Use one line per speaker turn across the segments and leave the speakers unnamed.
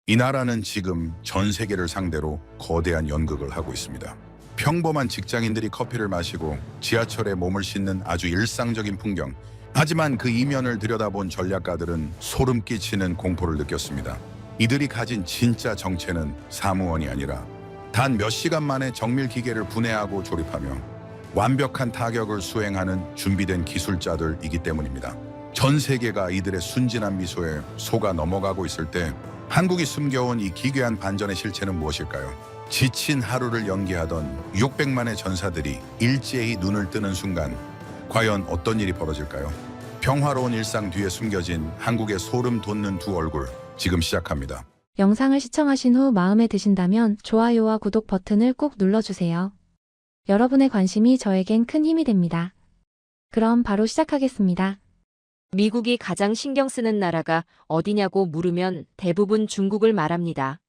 이 나라는 지금 전 세계를 상대로 거대한 연극을 하고 있습니다. 평범한 직장인들이 커피를 마시고 지하철에 몸을 싣는 아주 일상적인 풍경. 하지만 그 이면을 들여다본 전략가들은 소름 끼치는 공포를 느꼈습니다. 이들이 가진 진짜 정체는 사무원이 아니라 단 몇 시간 만에 정밀 기계를 분해하고 조립하며 완벽한 타격을 수행하는 준비된 기술자들이기 때문입니다. 전 세계가 이들의 순진한 미소에 속아 넘어가고 있을 때 한국이 숨겨온 이 기괴한 반전의 실체는 무엇일까요? 지친 하루를 연기하던 600만의 전사들이 일제히 눈을 뜨는 순간 과연 어떤 일이 벌어질까요? 평화로운 일상 뒤에 숨겨진 한국의 소름 돋는 두 얼굴, 지금 시작합니다.
영상을 시청하신 후 마음에 드신다면 좋아요와 구독 버튼을 꼭 눌러주세요. 여러분의 관심이 저에겐 큰 힘이 됩니다. 그럼 바로 시작하겠습니다.
미국이 가장 신경 쓰는 나라가 어디냐고 물으면 대부분 중국을 말합니다.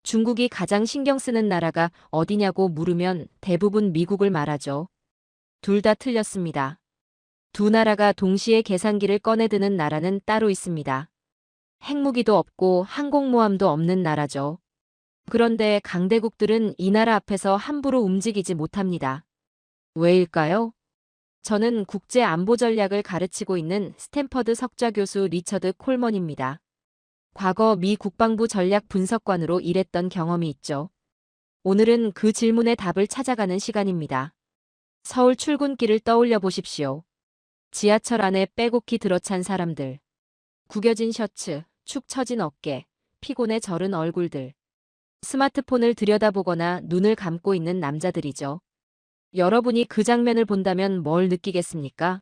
중국이 가장 신경 쓰는 나라가 어디냐고 물으면 대부분 미국을 말하죠. 둘 다 틀렸습니다. 두 나라가 동시에 계산기를 꺼내드는 나라는 따로 있습니다. 핵무기도 없고 항공모함도 없는 나라죠. 그런데 강대국들은 이 나라 앞에서 함부로 움직이지 못합니다. 왜일까요? 저는 국제 안보 전략을 가르치고 있는 스탠퍼드 석좌 교수 리처드 콜먼입니다. 과거 미 국방부 전략 분석관으로 일했던 경험이 있죠. 오늘은 그 질문의 답을 찾아가는 시간입니다. 서울 출근길을 떠올려 보십시오. 지하철 안에 빼곡히 들어찬 사람들. 구겨진 셔츠, 축 처진 어깨, 피곤에 절은 얼굴들. 스마트폰을 들여다보거나 눈을 감고 있는 남자들이죠. 여러분이 그 장면을 본다면 뭘 느끼겠습니까?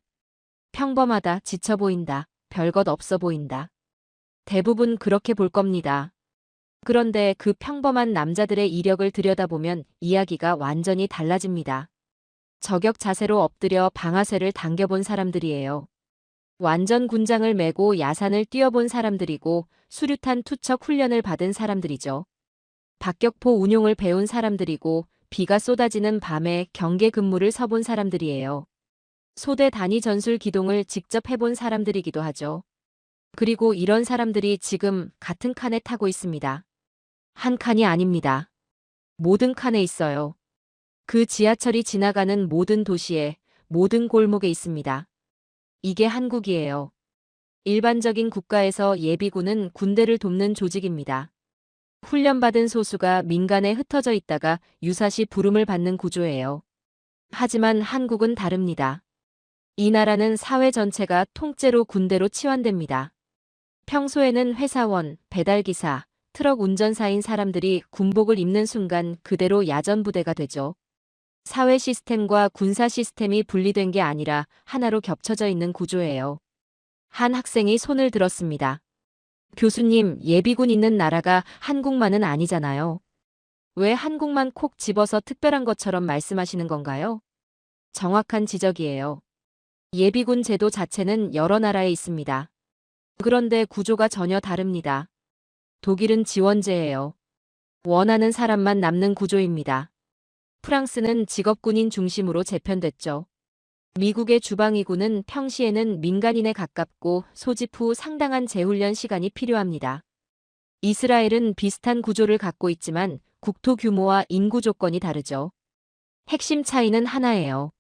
평범하다, 지쳐 보인다, 별것 없어 보인다. 대부분 그렇게 볼 겁니다. 그런데 그 평범한 남자들의 이력을 들여다보면 이야기가 완전히 달라집니다. 저격 자세로 엎드려 방아쇠를 당겨본 사람들이에요. 완전 군장을 메고 야산을 뛰어본 사람들이고 수류탄 투척 훈련을 받은 사람들이죠. 박격포 운용을 배운 사람들이고 비가 쏟아지는 밤에 경계 근무를 서본 사람들이에요. 소대 단위 전술 기동을 직접 해본 사람들이기도 하죠. 그리고 이런 사람들이 지금 같은 칸에 타고 있습니다. 한 칸이 아닙니다. 모든 칸에 있어요. 그 지하철이 지나가는 모든 도시에, 모든 골목에 있습니다. 이게 한국이에요. 일반적인 국가에서 예비군은 군대를 돕는 조직입니다. 훈련받은 소수가 민간에 흩어져 있다가 유사시 부름을 받는 구조예요. 하지만 한국은 다릅니다. 이 나라는 사회 전체가 통째로 군대로 치환됩니다. 평소에는 회사원, 배달기사, 트럭 운전사인 사람들이 군복을 입는 순간 그대로 야전부대가 되죠. 사회 시스템과 군사 시스템이 분리된 게 아니라 하나로 겹쳐져 있는 구조예요. 한 학생이 손을 들었습니다. 교수님, 예비군 있는 나라가 한국만은 아니잖아요. 왜 한국만 콕 집어서 특별한 것처럼 말씀하시는 건가요? 정확한 지적이에요. 예비군 제도 자체는 여러 나라에 있습니다. 그런데 구조가 전혀 다릅니다. 독일은 지원제예요. 원하는 사람만 남는 구조입니다. 프랑스는 직업군인 중심으로 재편됐죠. 미국의 주방위군은 평시에는 민간인에 가깝고 소집 후 상당한 재훈련 시간이 필요합니다. 이스라엘은 비슷한 구조를 갖고 있지만 국토 규모와 인구 조건이 다르죠. 핵심 차이는 하나예요.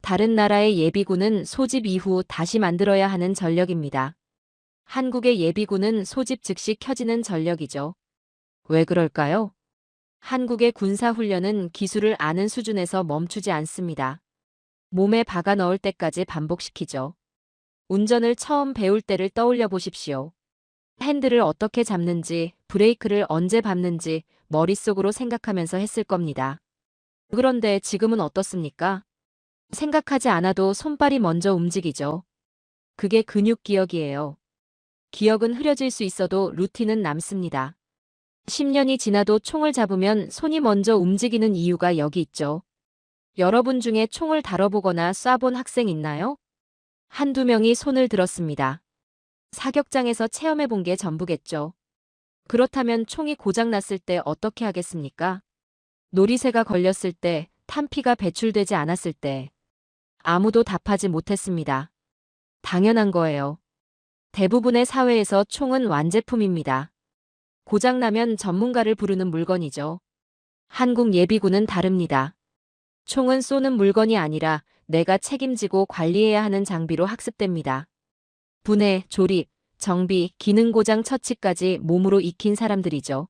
다른 나라의 예비군은 소집 이후 다시 만들어야 하는 전력입니다. 한국의 예비군은 소집 즉시 켜지는 전력이죠. 왜 그럴까요? 한국의 군사훈련은 기술을 아는 수준에서 멈추지 않습니다. 몸에 박아 넣을 때까지 반복시키죠. 운전을 처음 배울 때를 떠올려 보십시오. 핸들을 어떻게 잡는지, 브레이크를 언제 밟는지 머릿속으로 생각하면서 했을 겁니다. 그런데 지금은 어떻습니까? 생각하지 않아도 손발이 먼저 움직이죠. 그게 근육 기억이에요. 기억은 흐려질 수 있어도 루틴은 남습니다. 10년이 지나도 총을 잡으면 손이 먼저 움직이는 이유가 여기 있죠. 여러분 중에 총을 다뤄보거나 쏴본 학생 있나요? 한두 명이 손을 들었습니다. 사격장에서 체험해본 게 전부겠죠. 그렇다면 총이 고장났을 때 어떻게 하겠습니까? 놀이새가 걸렸을 때, 탄피가 배출되지 않았을 때. 아무도 답하지 못했습니다. 당연한 거예요. 대부분의 사회에서 총은 완제품입니다. 고장나면 전문가를 부르는 물건이죠. 한국 예비군은 다릅니다. 총은 쏘는 물건이 아니라 내가 책임지고 관리해야 하는 장비로 학습됩니다. 분해, 조립, 정비, 기능 고장 처치까지 몸으로 익힌 사람들이죠.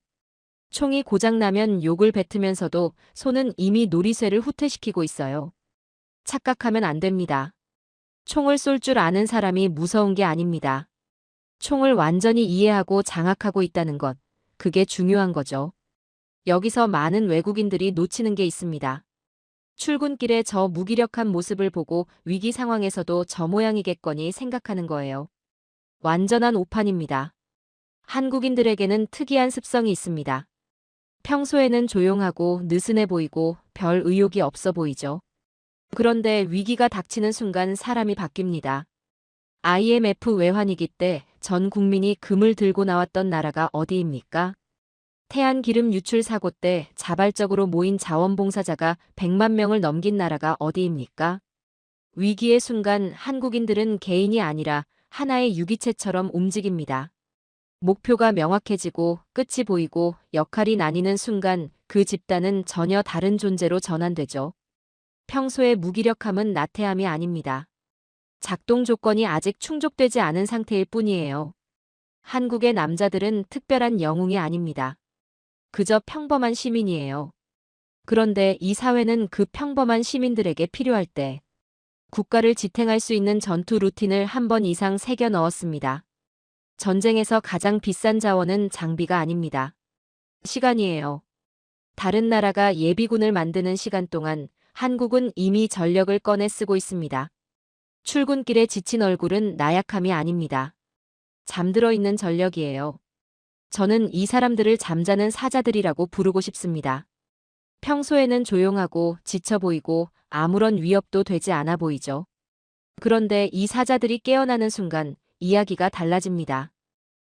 총이 고장나면 욕을 뱉으면서도 손은 이미 놀이쇠를 후퇴시키고 있어요. 착각하면 안 됩니다. 총을 쏠 줄 아는 사람이 무서운 게 아닙니다. 총을 완전히 이해하고 장악하고 있다는 것, 그게 중요한 거죠. 여기서 많은 외국인들이 놓치는 게 있습니다. 출근길에 저 무기력한 모습을 보고 위기 상황에서도 저 모양이겠거니 생각하는 거예요. 완전한 오판입니다. 한국인들에게는 특이한 습성이 있습니다. 평소에는 조용하고 느슨해 보이고 별 의욕이 없어 보이죠. 그런데 위기가 닥치는 순간 사람이 바뀝니다. IMF 외환위기 때 전 국민이 금을 들고 나왔던 나라가 어디입니까? 태안기름 유출 사고 때 자발적으로 모인 자원봉사자가 100만 명을 넘긴 나라가 어디입니까? 위기의 순간 한국인들은 개인이 아니라 하나의 유기체처럼 움직입니다. 목표가 명확해지고 끝이 보이고 역할이 나뉘는 순간 그 집단은 전혀 다른 존재로 전환되죠. 평소의 무기력함은 나태함이 아닙니다. 작동 조건이 아직 충족되지 않은 상태일 뿐이에요. 한국의 남자들은 특별한 영웅이 아닙니다. 그저 평범한 시민이에요. 그런데 이 사회는 그 평범한 시민들에게 필요할 때 국가를 지탱할 수 있는 전투 루틴을 한 번 이상 새겨 넣었습니다. 전쟁에서 가장 비싼 자원은 장비가 아닙니다. 시간이에요. 다른 나라가 예비군을 만드는 시간 동안 한국은 이미 전력을 꺼내 쓰고 있습니다. 출근길에 지친 얼굴은 나약함이 아닙니다. 잠들어 있는 전력이에요. 저는 이 사람들을 잠자는 사자들이라고 부르고 싶습니다. 평소에는 조용하고 지쳐 보이고 아무런 위협도 되지 않아 보이죠. 그런데 이 사자들이 깨어나는 순간 이야기가 달라집니다.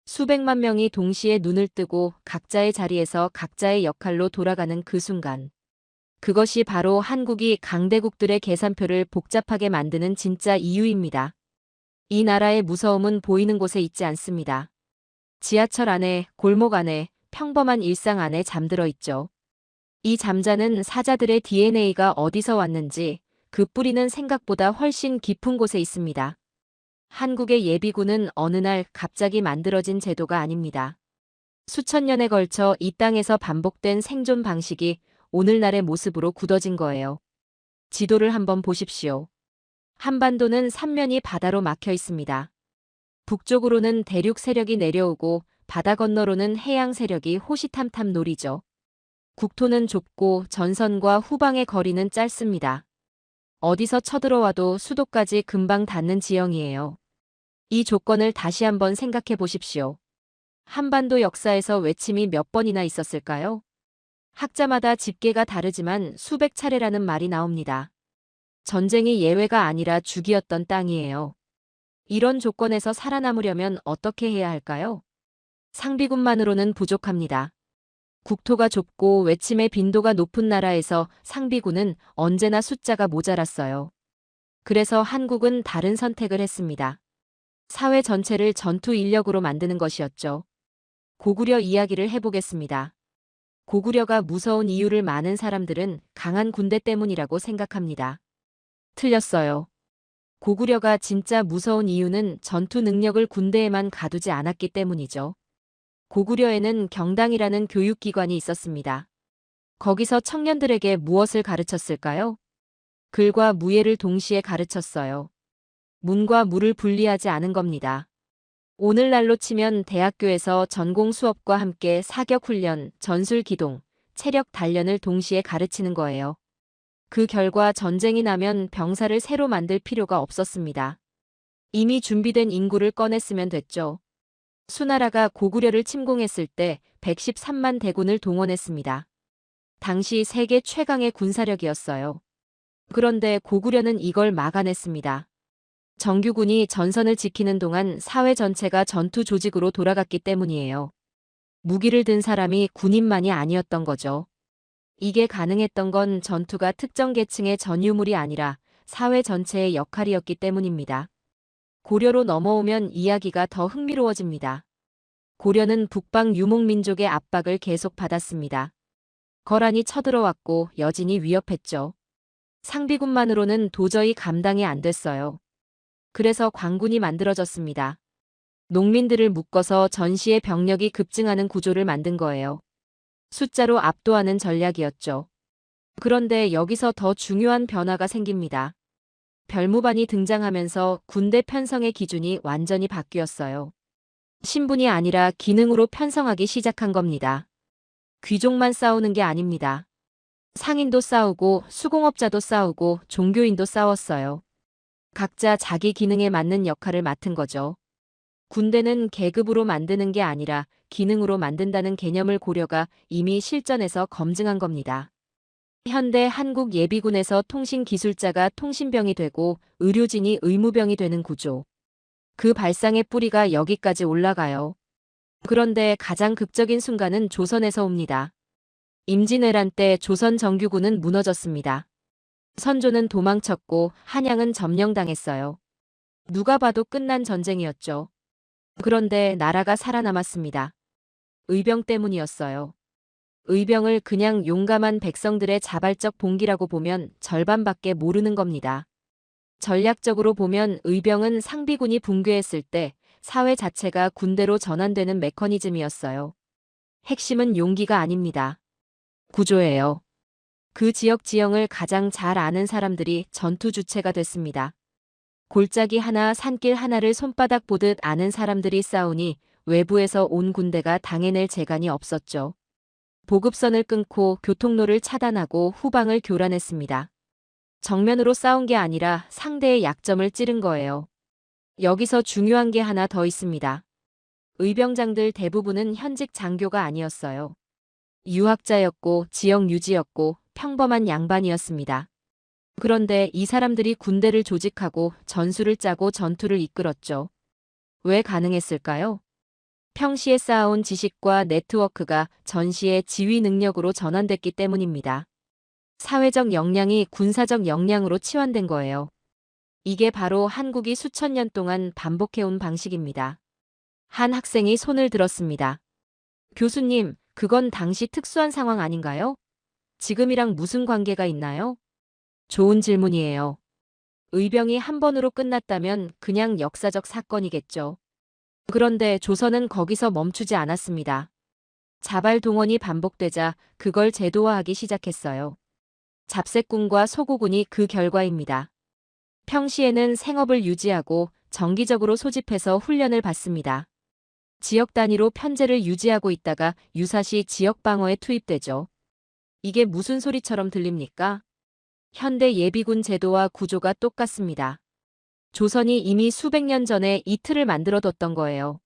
수백만 명이 동시에 눈을 뜨고 각자의 자리에서 각자의 역할로 돌아가는 그 순간. 그것이 바로 한국이 강대국들의 계산표를 복잡하게 만드는 진짜 이유입니다. 이 나라의 무서움은 보이는 곳에 있지 않습니다. 지하철 안에, 골목 안에, 평범한 일상 안에 잠들어 있죠. 이 잠자는 사자들의 DNA가 어디서 왔는지 그 뿌리는 생각보다 훨씬 깊은 곳에 있습니다. 한국의 예비군은 어느 날 갑자기 만들어진 제도가 아닙니다. 수천 년에 걸쳐 이 땅에서 반복된 생존 방식이 오늘날의 모습으로 굳어진 거예요. 지도를 한번 보십시오. 한반도는 삼면이 바다로 막혀 있습니다. 북쪽으로는 대륙 세력이 내려오고 바다 건너로는 해양 세력이 호시탐탐 노리죠. 국토는 좁고 전선과 후방의 거리는 짧습니다. 어디서 쳐들어와도 수도까지 금방 닿는 지형이에요. 이 조건을 다시 한번 생각해 보십시오. 한반도 역사에서 외침이 몇 번이나 있었을까요? 학자마다 집계가 다르지만 수백 차례라는 말이 나옵니다. 전쟁이 예외가 아니라 주기였던 땅이에요. 이런 조건에서 살아남으려면 어떻게 해야 할까요? 상비군만으로는 부족합니다. 국토가 좁고 외침의 빈도가 높은 나라에서 상비군은 언제나 숫자가 모자랐어요. 그래서 한국은 다른 선택을 했습니다. 사회 전체를 전투 인력으로 만드는 것이었죠. 고구려 이야기를 해보겠습니다. 고구려가 무서운 이유를 많은 사람들은 강한 군대 때문이라고 생각합니다. 틀렸어요. 고구려가 진짜 무서운 이유는 전투 능력을 군대에만 가두지 않았기 때문이죠. 고구려에는 경당이라는 교육기관이 있었습니다. 거기서 청년들에게 무엇을 가르쳤을까요? 글과 무예를 동시에 가르쳤어요. 문과 무를 분리하지 않은 겁니다. 오늘날로 치면 대학교에서 전공 수업과 함께 사격훈련, 전술기동, 체력 단련을 동시에 가르치는 거예요. 그 결과 전쟁이 나면 병사를 새로 만들 필요가 없었습니다. 이미 준비된 인구를 꺼냈으면 됐죠. 수나라가 고구려를 침공했을 때 113만 대군을 동원했습니다. 당시 세계 최강의 군사력이었어요. 그런데 고구려는 이걸 막아냈습니다. 정규군이 전선을 지키는 동안 사회 전체가 전투 조직으로 돌아갔기 때문이에요. 무기를 든 사람이 군인만이 아니었던 거죠. 이게 가능했던 건 전투가 특정 계층의 전유물이 아니라 사회 전체의 역할이었기 때문입니다. 고려로 넘어오면 이야기가 더 흥미로워집니다. 고려는 북방 유목민족의 압박을 계속 받았습니다. 거란이 쳐들어왔고 여진이 위협했죠. 상비군만으로는 도저히 감당이 안 됐어요. 그래서 관군이 만들어졌습니다. 농민들을 묶어서 전시의 병력이 급증하는 구조를 만든 거예요. 숫자로 압도하는 전략이었죠. 그런데 여기서 더 중요한 변화가 생깁니다. 별무반이 등장하면서 군대 편성의 기준이 완전히 바뀌었어요. 신분이 아니라 기능으로 편성하기 시작한 겁니다. 귀족만 싸우는 게 아닙니다. 상인도 싸우고 수공업자도 싸우고 종교인도 싸웠어요. 각자 자기 기능에 맞는 역할을 맡은 거죠. 군대는 계급으로 만드는 게 아니라 기능으로 만든다는 개념을 고려가 이미 실전에서 검증한 겁니다. 현대 한국 예비군에서 통신기술자가 통신병이 되고 의료진이 의무병이 되는 구조. 그 발상의 뿌리가 여기까지 올라가요. 그런데 가장 극적인 순간은 조선에서 옵니다. 임진왜란 때 조선 정규군은 무너졌습니다. 선조는 도망쳤고 한양은 점령당했어요. 누가 봐도 끝난 전쟁이었죠. 그런데 나라가 살아남았습니다. 의병 때문이었어요. 의병을 그냥 용감한 백성들의 자발적 봉기라고 보면 절반밖에 모르는 겁니다. 전략적으로 보면 의병은 상비군이 붕괴했을 때 사회 자체가 군대로 전환되는 메커니즘이었어요. 핵심은 용기가 아닙니다. 구조예요. 그 지역 지형을 가장 잘 아는 사람들이 전투 주체가 됐습니다. 골짜기 하나 산길 하나를 손바닥 보듯 아는 사람들이 싸우니 외부에서 온 군대가 당해낼 재간이 없었죠. 보급선을 끊고 교통로를 차단하고 후방을 교란했습니다. 정면으로 싸운 게 아니라 상대의 약점을 찌른 거예요. 여기서 중요한 게 하나 더 있습니다. 의병장들 대부분은 현직 장교가 아니었어요. 유학자였고 지역 유지였고 평범한 양반이었습니다. 그런데 이 사람들이 군대를 조직하고 전술을 짜고 전투를 이끌었죠. 왜 가능했을까요? 평시에 쌓아온 지식과 네트워크가 전시의 지휘 능력으로 전환됐기 때문입니다. 사회적 역량이 군사적 역량으로 치환된 거예요. 이게 바로 한국이 수천 년 동안 반복해온 방식입니다. 한 학생이 손을 들었습니다. 교수님, 그건 당시 특수한 상황 아닌가요? 지금이랑 무슨 관계가 있나요? 좋은 질문이에요. 의병이 한 번으로 끝났다면 그냥 역사적 사건이겠죠. 그런데 조선은 거기서 멈추지 않았습니다. 자발 동원이 반복되자 그걸 제도화하기 시작했어요. 잡새군과 소고군이 그 결과입니다. 평시에는 생업을 유지하고 정기적으로 소집해서 훈련을 받습니다. 지역 단위로 편제를 유지하고 있다가 유사시 지역 방어에 투입되죠. 이게 무슨 소리처럼 들립니까? 현대 예비군 제도와 구조가 똑같습니다. 조선이 이미 수백 년 전에 이 틀을 만들어뒀던 거예요.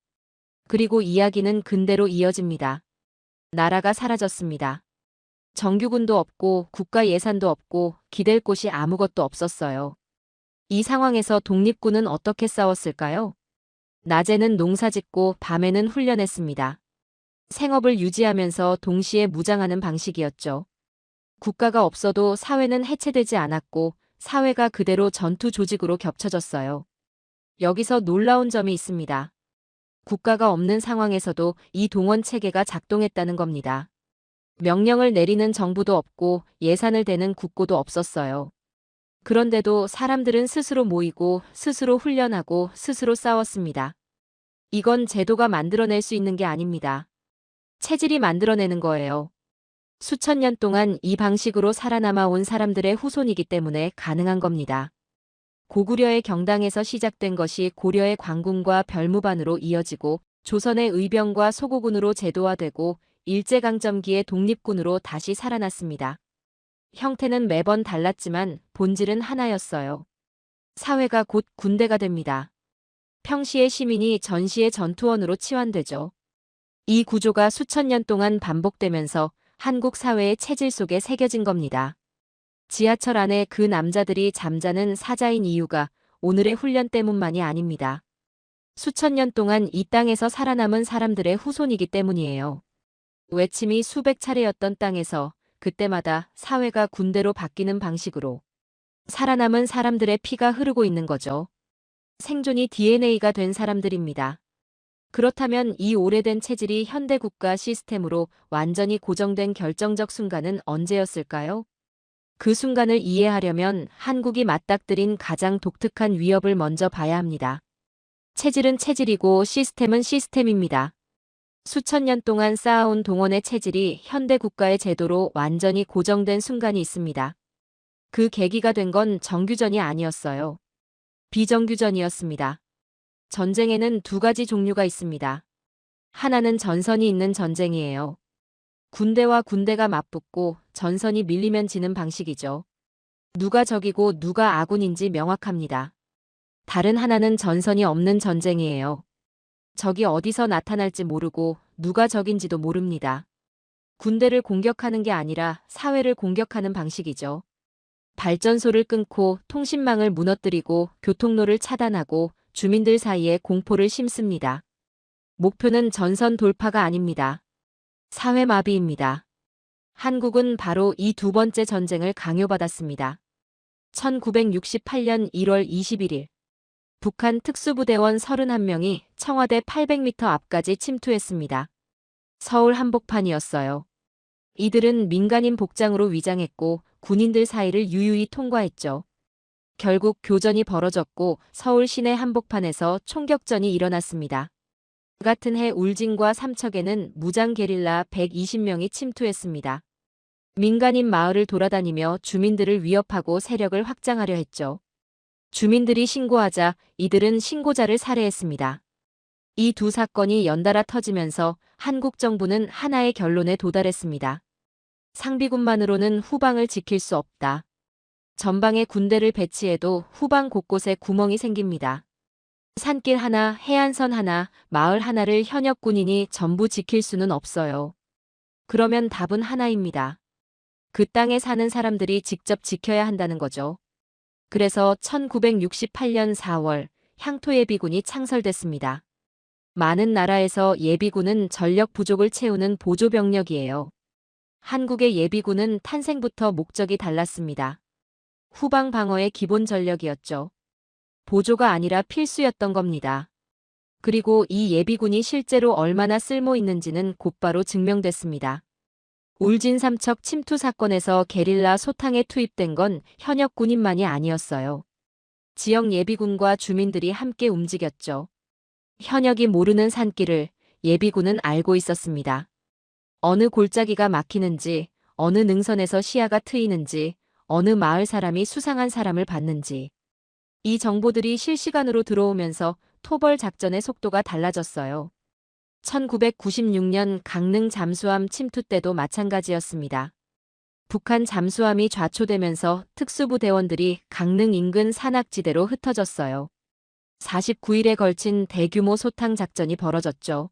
그리고 이야기는 근대로 이어집니다. 나라가 사라졌습니다. 정규군도 없고 국가 예산도 없고 기댈 곳이 아무것도 없었어요. 이 상황에서 독립군은 어떻게 싸웠을까요? 낮에는 농사짓고 밤에는 훈련했습니다. 생업을 유지하면서 동시에 무장하는 방식이었죠. 국가가 없어도 사회는 해체되지 않았고 사회가 그대로 전투 조직으로 겹쳐졌어요. 여기서 놀라운 점이 있습니다. 국가가 없는 상황에서도 이 동원 체계가 작동했다는 겁니다. 명령을 내리는 정부도 없고 예산을 대는 국고도 없었어요. 그런데도 사람들은 스스로 모이고 스스로 훈련하고 스스로 싸웠습니다. 이건 제도가 만들어낼 수 있는 게 아닙니다. 체질이 만들어내는 거예요. 수천 년 동안 이 방식으로 살아남아 온 사람들의 후손이기 때문에 가능한 겁니다. 고구려의 경당에서 시작된 것이 고려의 관군과 별무반으로 이어지고 조선의 의병과 소고군으로 제도화되고 일제강점기의 독립군으로 다시 살아났습니다. 형태는 매번 달랐지만 본질은 하나였어요. 사회가 곧 군대가 됩니다. 평시의 시민이 전시의 전투원으로 치환되죠. 이 구조가 수천 년 동안 반복되면서 한국 사회의 체질 속에 새겨진 겁니다. 지하철 안에 그 남자들이 잠자는 사자인 이유가 오늘의 훈련 때문만이 아닙니다. 수천 년 동안 이 땅에서 살아남은 사람들의 후손이기 때문이에요. 외침이 수백 차례였던 땅에서 그때마다 사회가 군대로 바뀌는 방식으로 살아남은 사람들의 피가 흐르고 있는 거죠. 생존이 DNA가 된 사람들입니다. 그렇다면 이 오래된 체질이 현대 국가 시스템으로 완전히 고정된 결정적 순간은 언제였을까요? 그 순간을 이해하려면 한국이 맞닥뜨린 가장 독특한 위협을 먼저 봐야 합니다. 체질은 체질이고 시스템은 시스템입니다. 수천 년 동안 쌓아온 동원의 체질이 현대 국가의 제도로 완전히 고정된 순간이 있습니다. 그 계기가 된 건 정규전이 아니었어요. 비정규전이었습니다. 전쟁에는 두 가지 종류가 있습니다. 하나는 전선이 있는 전쟁이에요. 군대와 군대가 맞붙고 전선이 밀리면 지는 방식이죠. 누가 적이고 누가 아군인지 명확합니다. 다른 하나는 전선이 없는 전쟁이에요. 적이 어디서 나타날지 모르고 누가 적인지도 모릅니다. 군대를 공격하는 게 아니라 사회를 공격하는 방식이죠. 발전소를 끊고 통신망을 무너뜨리고 교통로를 차단하고 주민들 사이에 공포를 심습니다. 목표는 전선 돌파가 아닙니다. 사회마비입니다. 한국은 바로 이 두 번째 전쟁을 강요받았습니다. 1968년 1월 21일 북한 특수부대원 31명이 청와대 800m 앞까지 침투했습니다. 서울 한복판이었어요. 이들은 민간인 복장으로 위장했고 군인들 사이를 유유히 통과했죠. 결국 교전이 벌어졌고 서울 시내 한복판에서 총격전이 일어났습니다. 같은 해 울진과 삼척에는 무장 게릴라 120명이 침투했습니다. 민간인 마을을 돌아다니며 주민들을 위협하고 세력을 확장하려 했죠. 주민들이 신고하자 이들은 신고자를 살해했습니다. 이 두 사건이 연달아 터지면서 한국 정부는 하나의 결론에 도달했습니다. 상비군만으로는 후방을 지킬 수 없다. 전방에 군대를 배치해도 후방 곳곳에 구멍이 생깁니다. 산길 하나, 해안선 하나, 마을 하나를 현역 군인이 전부 지킬 수는 없어요. 그러면 답은 하나입니다. 그 땅에 사는 사람들이 직접 지켜야 한다는 거죠. 그래서 1968년 4월 향토예비군이 창설됐습니다. 많은 나라에서 예비군은 전력 부족을 채우는 보조병력이에요. 한국의 예비군은 탄생부터 목적이 달랐습니다. 후방 방어의 기본 전력이었죠. 보조가 아니라 필수였던 겁니다. 그리고 이 예비군이 실제로 얼마나 쓸모 있는지는 곧바로 증명됐습니다. 울진 삼척 침투 사건에서 게릴라 소탕에 투입된 건 현역 군인만이 아니었어요. 지역 예비군과 주민들이 함께 움직였죠. 현역이 모르는 산길을 예비군은 알고 있었습니다. 어느 골짜기가 막히는지, 어느 능선에서 시야가 트이는지, 어느 마을 사람이 수상한 사람을 봤는지. 이 정보들이 실시간으로 들어오면서 토벌 작전의 속도가 달라졌어요. 1996년 강릉 잠수함 침투 때도 마찬가지였습니다. 북한 잠수함이 좌초되면서 특수부대원들이 강릉 인근 산악지대로 흩어졌어요. 49일에 걸친 대규모 소탕 작전이 벌어졌죠.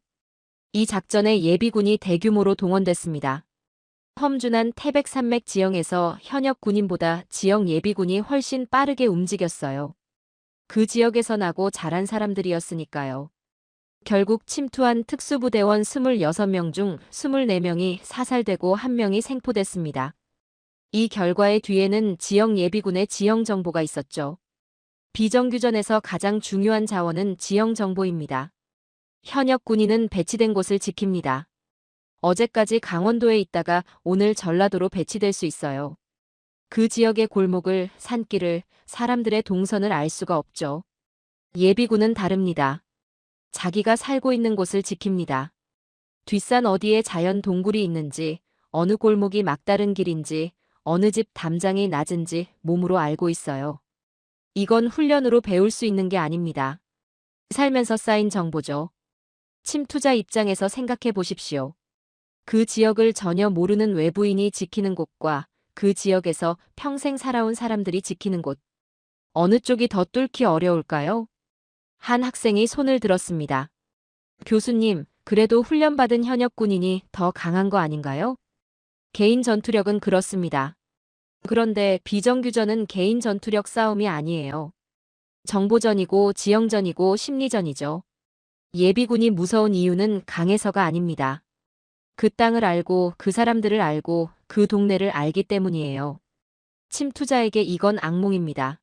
이 작전에 예비군이 대규모로 동원됐습니다. 험준한 태백산맥 지형에서 현역 군인보다 지역 예비군이 훨씬 빠르게 움직였어요. 그 지역에서 나고 자란 사람들이었으니까요. 결국 침투한 특수부대원 26명 중 24명이 사살되고 1명이 생포됐습니다. 이 결과의 뒤에는 지역 예비군의 지형 정보가 있었죠. 비정규전에서 가장 중요한 자원은 지형 정보입니다. 현역 군인은 배치된 곳을 지킵니다. 어제까지 강원도에 있다가 오늘 전라도로 배치될 수 있어요. 그 지역의 골목을, 산길을, 사람들의 동선을 알 수가 없죠. 예비군은 다릅니다. 자기가 살고 있는 곳을 지킵니다. 뒷산 어디에 자연 동굴이 있는지, 어느 골목이 막다른 길인지, 어느 집 담장이 낮은지 몸으로 알고 있어요. 이건 훈련으로 배울 수 있는 게 아닙니다. 살면서 쌓인 정보죠. 침투자 입장에서 생각해 보십시오. 그 지역을 전혀 모르는 외부인이 지키는 곳과 그 지역에서 평생 살아온 사람들이 지키는 곳. 어느 쪽이 더 뚫기 어려울까요? 한 학생이 손을 들었습니다. 교수님, 그래도 훈련받은 현역 군인이 더 강한 거 아닌가요? 개인 전투력은 그렇습니다. 그런데 비정규전은 개인 전투력 싸움이 아니에요. 정보전이고 지형전이고 심리전이죠. 예비군이 무서운 이유는 강해서가 아닙니다. 그 땅을 알고 그 사람들을 알고 그 동네를 알기 때문이에요. 침투자에게 이건 악몽입니다.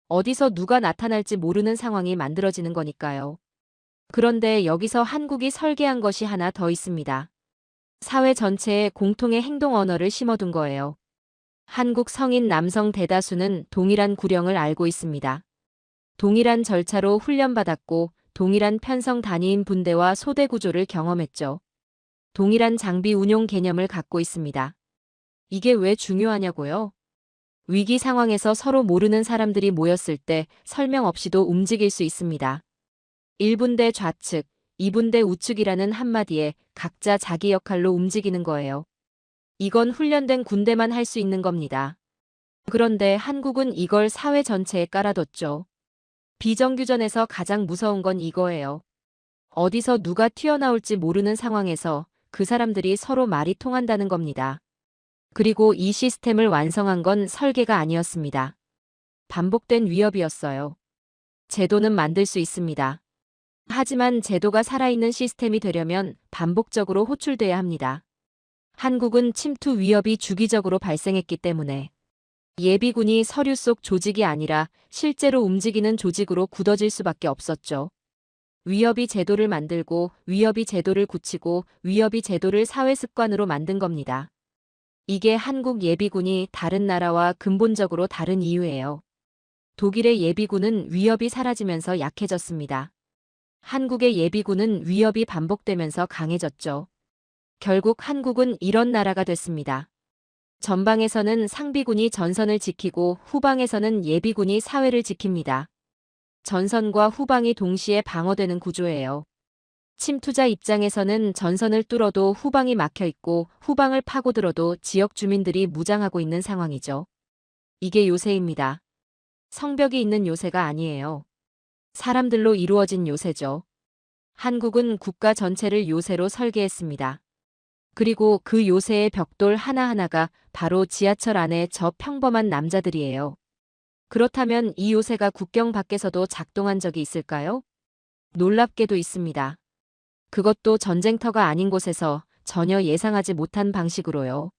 어디서 누가 나타날지 모르는 상황이 만들어지는 거니까요. 그런데 여기서 한국이 설계한 것이 하나 더 있습니다. 사회 전체에 공통의 행동 언어를 심어둔 거예요. 한국 성인 남성 대다수는 동일한 구령을 알고 있습니다. 동일한 절차로 훈련받았고 동일한 편성 단위인 분대와 소대 구조를 경험했죠. 동일한 장비 운용 개념을 갖고 있습니다. 이게 왜 중요하냐고요? 위기 상황에서 서로 모르는 사람들이 모였을 때 설명 없이도 움직일 수 있습니다. 1분대 좌측, 2분대 우측이라는 한마디에 각자 자기 역할로 움직이는 거예요. 이건 훈련된 군대만 할 수 있는 겁니다. 그런데 한국은 이걸 사회 전체에 깔아뒀죠. 비정규전에서 가장 무서운 건 이거예요. 어디서 누가 튀어나올지 모르는 상황에서 그 사람들이 서로 말이 통한다는 겁니다. 그리고 이 시스템을 완성한 건 설계가 아니었습니다. 반복된 위협이었어요. 제도는 만들 수 있습니다. 하지만 제도가 살아있는 시스템이 되려면 반복적으로 호출돼야 합니다. 한국은 침투 위협이 주기적으로 발생했기 때문에 예비군이 서류 속 조직이 아니라 실제로 움직이는 조직으로 굳어질 수밖에 없었죠. 위협이 제도를 만들고 위협이 제도를 굳히고 위협이 제도를 사회 습관으로 만든 겁니다. 이게 한국 예비군이 다른 나라와 근본적으로 다른 이유예요. 독일의 예비군은 위협이 사라지면서 약해졌습니다. 한국의 예비군은 위협이 반복되면서 강해졌죠. 결국 한국은 이런 나라가 됐습니다. 전방에서는 상비군이 전선을 지키고 후방에서는 예비군이 사회를 지킵니다. 전선과 후방이 동시에 방어되는 구조예요. 침투자 입장에서는 전선을 뚫어도 후방이 막혀 있고 후방을 파고들어도 지역 주민들이 무장하고 있는 상황이죠. 이게 요새입니다. 성벽이 있는 요새가 아니에요. 사람들로 이루어진 요새죠. 한국은 국가 전체를 요새로 설계했습니다. 그리고 그 요새의 벽돌 하나하나가 바로 지하철 안의 저 평범한 남자들이에요. 그렇다면 이 요새가 국경 밖에서도 작동한 적이 있을까요? 놀랍게도 있습니다. 그것도 전쟁터가 아닌 곳에서 전혀 예상하지 못한 방식으로요.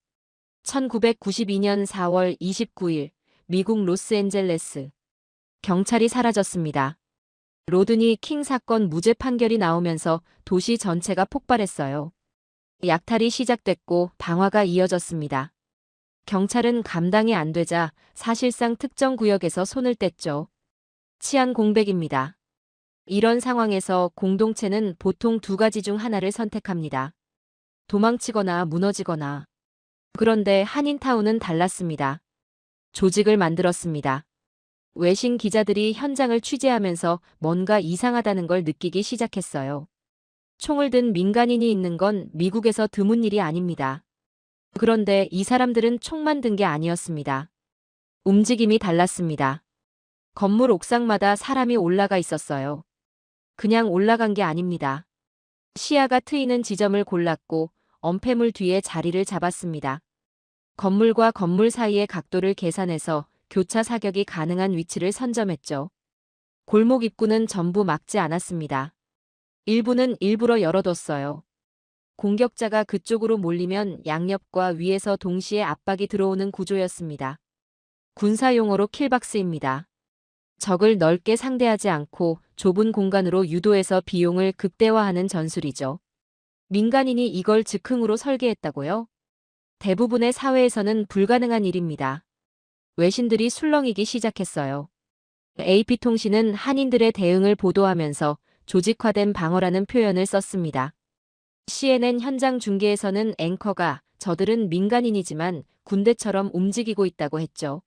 1992년 4월 29일 미국 로스앤젤레스. 경찰이 사라졌습니다. 로드니 킹 사건 무죄 판결이 나오면서 도시 전체가 폭발했어요. 약탈이 시작됐고 방화가 이어졌습니다. 경찰은 감당이 안 되자 사실상 특정 구역에서 손을 뗐죠. 치안 공백입니다. 이런 상황에서 공동체는 보통 두 가지 중 하나를 선택합니다. 도망치거나 무너지거나. 그런데 한인타운은 달랐습니다. 조직을 만들었습니다. 외신 기자들이 현장을 취재하면서 뭔가 이상하다는 걸 느끼기 시작했어요. 총을 든 민간인이 있는 건 미국에서 드문 일이 아닙니다. 그런데 이 사람들은 총만 든 게 아니었습니다. 움직임이 달랐습니다. 건물 옥상마다 사람이 올라가 있었어요. 그냥 올라간 게 아닙니다. 시야가 트이는 지점을 골랐고 엄폐물 뒤에 자리를 잡았습니다. 건물과 건물 사이의 각도를 계산해서 교차 사격이 가능한 위치를 선점했죠. 골목 입구는 전부 막지 않았습니다. 일부는 일부러 열어뒀어요. 공격자가 그쪽으로 몰리면 양옆과 위에서 동시에 압박이 들어오는 구조였습니다. 군사용어로 킬박스입니다. 적을 넓게 상대하지 않고 좁은 공간으로 유도해서 비용을 극대화하는 전술이죠. 민간인이 이걸 즉흥으로 설계했다고요? 대부분의 사회에서는 불가능한 일입니다. 외신들이 술렁이기 시작했어요. AP통신은 한인들의 대응을 보도하면서 조직화된 방어라는 표현을 썼습니다. CNN 현장 중계에서는 앵커가 저들은 민간인이지만 군대처럼 움직이고 있다고 했죠.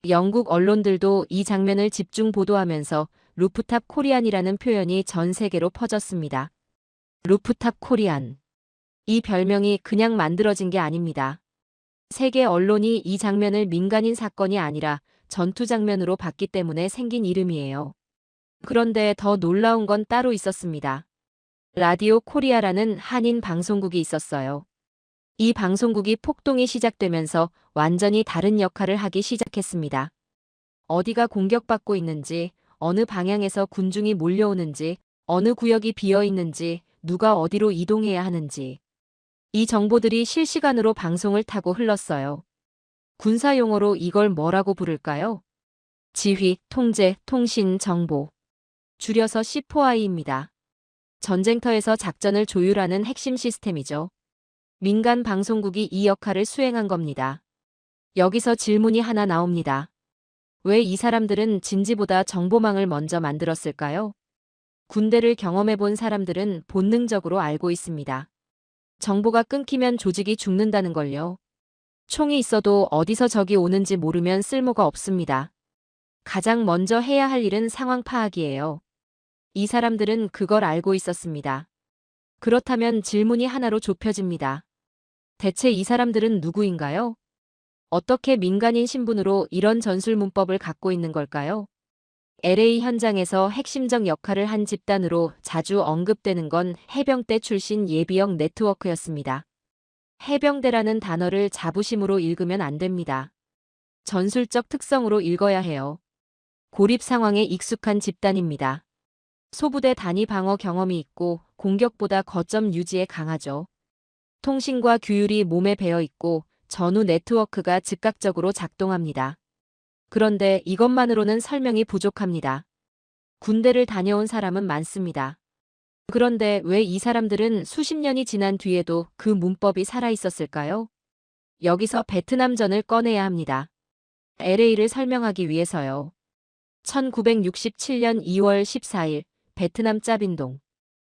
영국 언론들도 이 장면을 집중 보도하면서 루프탑 코리안이라는 표현이 전 세계로 퍼졌습니다. 루프탑 코리안. 이 별명이 그냥 만들어진 게 아닙니다. 세계 언론이 이 장면을 민간인 사건이 아니라 전투 장면으로 봤기 때문에 생긴 이름이에요. 그런데 더 놀라운 건 따로 있었습니다. 라디오 코리아라는 한인 방송국이 있었어요. 이 방송국이 폭동이 시작되면서 완전히 다른 역할을 하기 시작했습니다. 어디가 공격받고 있는지, 어느 방향에서 군중이 몰려오는지, 어느 구역이 비어 있는지, 누가 어디로 이동해야 하는지. 이 정보들이 실시간으로 방송을 타고 흘렀어요. 군사용어로 이걸 뭐라고 부를까요? 지휘, 통제, 통신, 정보. 줄여서 C4I입니다. 전쟁터에서 작전을 조율하는 핵심 시스템이죠. 민간 방송국이 이 역할을 수행한 겁니다. 여기서 질문이 하나 나옵니다. 왜 이 사람들은 진지보다 정보망을 먼저 만들었을까요? 군대를 경험해 본 사람들은 본능적으로 알고 있습니다. 정보가 끊기면 조직이 죽는다는 걸요. 총이 있어도 어디서 적이 오는지 모르면 쓸모가 없습니다. 가장 먼저 해야 할 일은 상황 파악이에요. 이 사람들은 그걸 알고 있었습니다. 그렇다면 질문이 하나로 좁혀집니다. 대체 이 사람들은 누구인가요? 어떻게 민간인 신분으로 이런 전술 문법을 갖고 있는 걸까요? LA 현장에서 핵심적 역할을 한 집단으로 자주 언급되는 건 해병대 출신 예비역 네트워크였습니다. 해병대라는 단어를 자부심으로 읽으면 안 됩니다. 전술적 특성으로 읽어야 해요. 고립 상황에 익숙한 집단입니다. 소부대 단위 방어 경험이 있고 공격보다 거점 유지에 강하죠. 통신과 규율이 몸에 배어 있고 전후 네트워크가 즉각적으로 작동합니다. 그런데 이것만으로는 설명이 부족합니다. 군대를 다녀온 사람은 많습니다. 그런데 왜 이 사람들은 수십 년이 지난 뒤에도 그 문법이 살아있었을까요? 여기서 베트남전을 꺼내야 합니다. LA를 설명하기 위해서요. 1967년 2월 14일 베트남 짜빈동.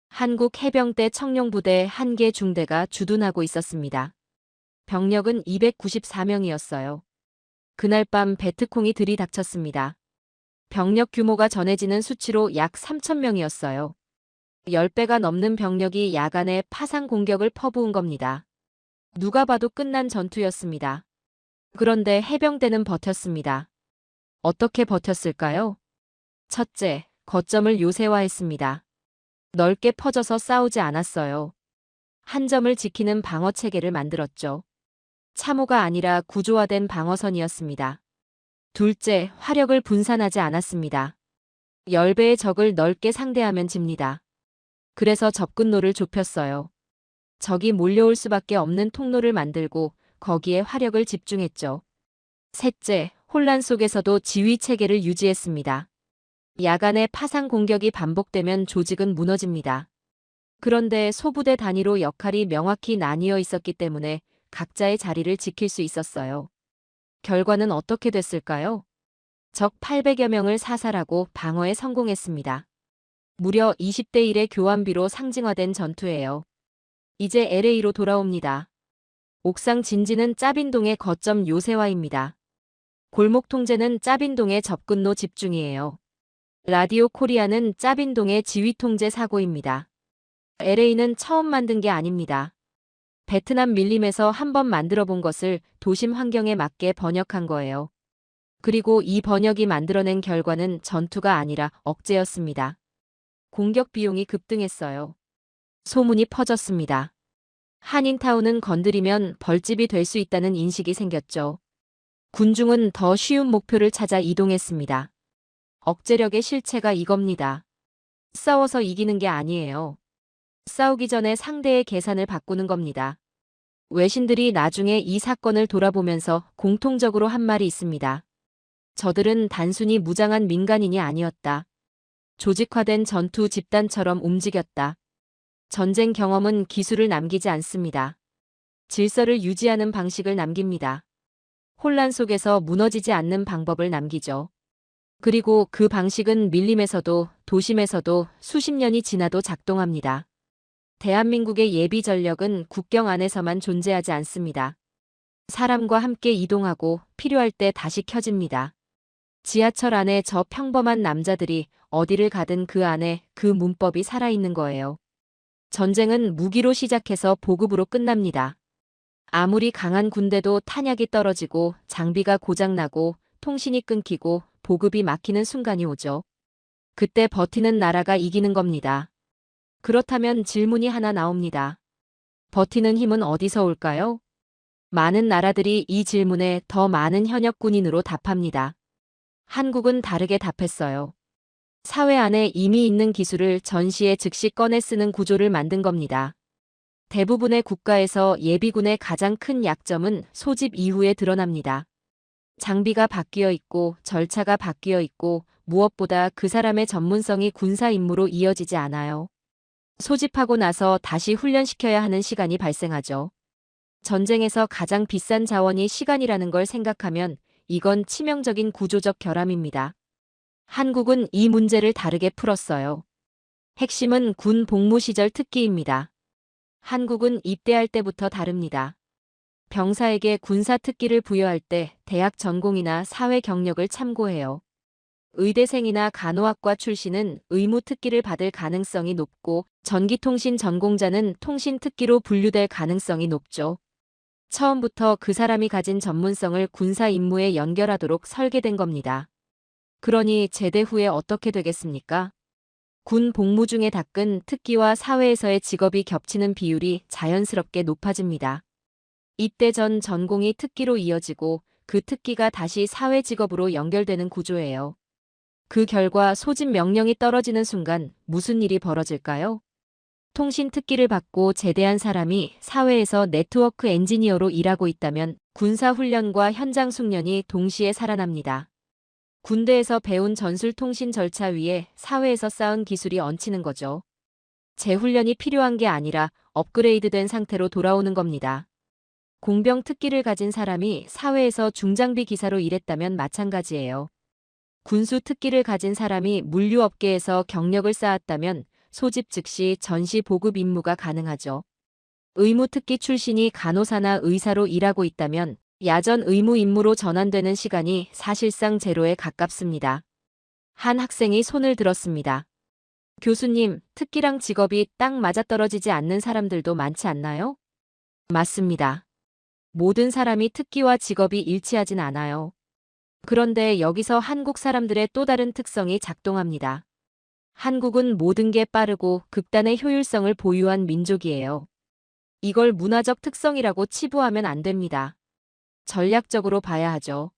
한국 해병대 청룡부대 한 개 중대가 주둔하고 있었습니다. 병력은 294명이었어요. 그날 밤 베트콩이 들이닥쳤습니다. 병력 규모가 전해지는 수치로 약 3,000명이었어요. 10배가 넘는 병력이 야간에 파상 공격을 퍼부은 겁니다. 누가 봐도 끝난 전투였습니다. 그런데 해병대는 버텼습니다. 어떻게 버텼을까요? 첫째, 거점을 요새화했습니다. 넓게 퍼져서 싸우지 않았어요. 한 점을 지키는 방어 체계를 만들었죠. 참호가 아니라 구조화된 방어선이었습니다. 둘째, 화력을 분산하지 않았습니다. 10배의 적을 넓게 상대하면 집니다. 그래서 접근로를 좁혔어요. 적이 몰려올 수밖에 없는 통로를 만들고 거기에 화력을 집중했죠. 셋째, 혼란 속에서도 지휘 체계를 유지했습니다. 야간에 파상 공격이 반복되면 조직은 무너집니다. 그런데 소부대 단위로 역할이 명확히 나뉘어 있었기 때문에 각자의 자리를 지킬 수 있었어요. 결과는 어떻게 됐을까요? 적 800여 명을 사살하고 방어에 성공했습니다. 무려 20대 1의 교환비로 상징화된 전투예요. 이제 LA로 돌아옵니다. 옥상 진지는 짜빈동의 거점 요새화입니다. 골목 통제는 짜빈동의 접근로 집중이에요. 라디오 코리아는 짜빈동의 지휘 통제 사고입니다. LA는 처음 만든 게 아닙니다. 베트남 밀림에서 한번 만들어 본 것을 도심 환경에 맞게 번역한 거예요. 그리고 이 번역이 만들어낸 결과는 전투가 아니라 억제였습니다. 공격 비용이 급등했어요. 소문이 퍼졌습니다. 한인타운은 건드리면 벌집이 될 수 있다는 인식이 생겼죠. 군중은 더 쉬운 목표를 찾아 이동했습니다. 억제력의 실체가 이겁니다. 싸워서 이기는 게 아니에요. 싸우기 전에 상대의 계산을 바꾸는 겁니다. 외신들이 나중에 이 사건을 돌아보면서 공통적으로 한 말이 있습니다. 저들은 단순히 무장한 민간인이 아니었다. 조직화된 전투 집단처럼 움직였다. 전쟁 경험은 기술을 남기지 않습니다. 질서를 유지하는 방식을 남깁니다. 혼란 속에서 무너지지 않는 방법을 남기죠. 그리고 그 방식은 밀림에서도 도심에서도 수십 년이 지나도 작동합니다. 대한민국의 예비 전력은 국경 안에서만 존재하지 않습니다. 사람과 함께 이동하고 필요할 때 다시 켜집니다. 지하철 안에 저 평범한 남자들이 어디를 가든 그 안에 그 문법이 살아있는 거예요. 전쟁은 무기로 시작해서 보급으로 끝납니다. 아무리 강한 군대도 탄약이 떨어지고 장비가 고장나고 통신이 끊기고 보급이 막히는 순간이 오죠. 그때 버티는 나라가 이기는 겁니다. 그렇다면 질문이 하나 나옵니다. 버티는 힘은 어디서 올까요? 많은 나라들이 이 질문에 더 많은 현역 군인으로 답합니다. 한국은 다르게 답했어요. 사회 안에 이미 있는 기술을 전시에 즉시 꺼내 쓰는 구조를 만든 겁니다. 대부분의 국가에서 예비군의 가장 큰 약점은 소집 이후에 드러납니다. 장비가 바뀌어 있고 절차가 바뀌어 있고 무엇보다 그 사람의 전문성이 군사 임무로 이어지지 않아요. 소집하고 나서 다시 훈련시켜야 하는 시간이 발생하죠. 전쟁에서 가장 비싼 자원이 시간이라는 걸 생각하면 이건 치명적인 구조적 결함입니다. 한국은 이 문제를 다르게 풀었어요. 핵심은 군 복무 시절 특기입니다. 한국은 입대할 때부터 다릅니다. 병사에게 군사 특기를 부여할 때 대학 전공이나 사회 경력을 참고해요. 의대생이나 간호학과 출신은 의무 특기를 받을 가능성이 높고 전기통신 전공자는 통신 특기로 분류될 가능성이 높죠. 처음부터 그 사람이 가진 전문성을 군사 임무에 연결하도록 설계된 겁니다. 그러니 제대 후에 어떻게 되겠습니까? 군 복무 중에 닦은 특기와 사회에서의 직업이 겹치는 비율이 자연스럽게 높아집니다. 입대 전 전공이 특기로 이어지고 그 특기가 다시 사회 직업으로 연결되는 구조예요. 그 결과 소집 명령이 떨어지는 순간 무슨 일이 벌어질까요? 통신 특기를 받고 제대한 사람이 사회에서 네트워크 엔지니어로 일하고 있다면 군사훈련과 현장 숙련이 동시에 살아납니다. 군대에서 배운 전술통신 절차 위에 사회에서 쌓은 기술이 얹히는 거죠. 재훈련이 필요한 게 아니라 업그레이드된 상태로 돌아오는 겁니다. 공병 특기를 가진 사람이 사회에서 중장비 기사로 일했다면 마찬가지예요. 군수 특기를 가진 사람이 물류업계에서 경력을 쌓았다면 소집 즉시 전시 보급 임무가 가능하죠. 의무 특기 출신이 간호사나 의사로 일하고 있다면 야전 의무 임무로 전환되는 시간이 사실상 제로에 가깝습니다. 한 학생이 손을 들었습니다. 교수님, 특기랑 직업이 딱 맞아떨어지지 않는 사람들도 많지 않나요? 맞습니다. 모든 사람이 특기와 직업이 일치하진 않아요. 그런데 여기서 한국 사람들의 또 다른 특성이 작동합니다. 한국은 모든 게 빠르고 극단의 효율성을 보유한 민족이에요. 이걸 문화적 특성이라고 치부하면 안 됩니다. 전략적으로 봐야 하죠.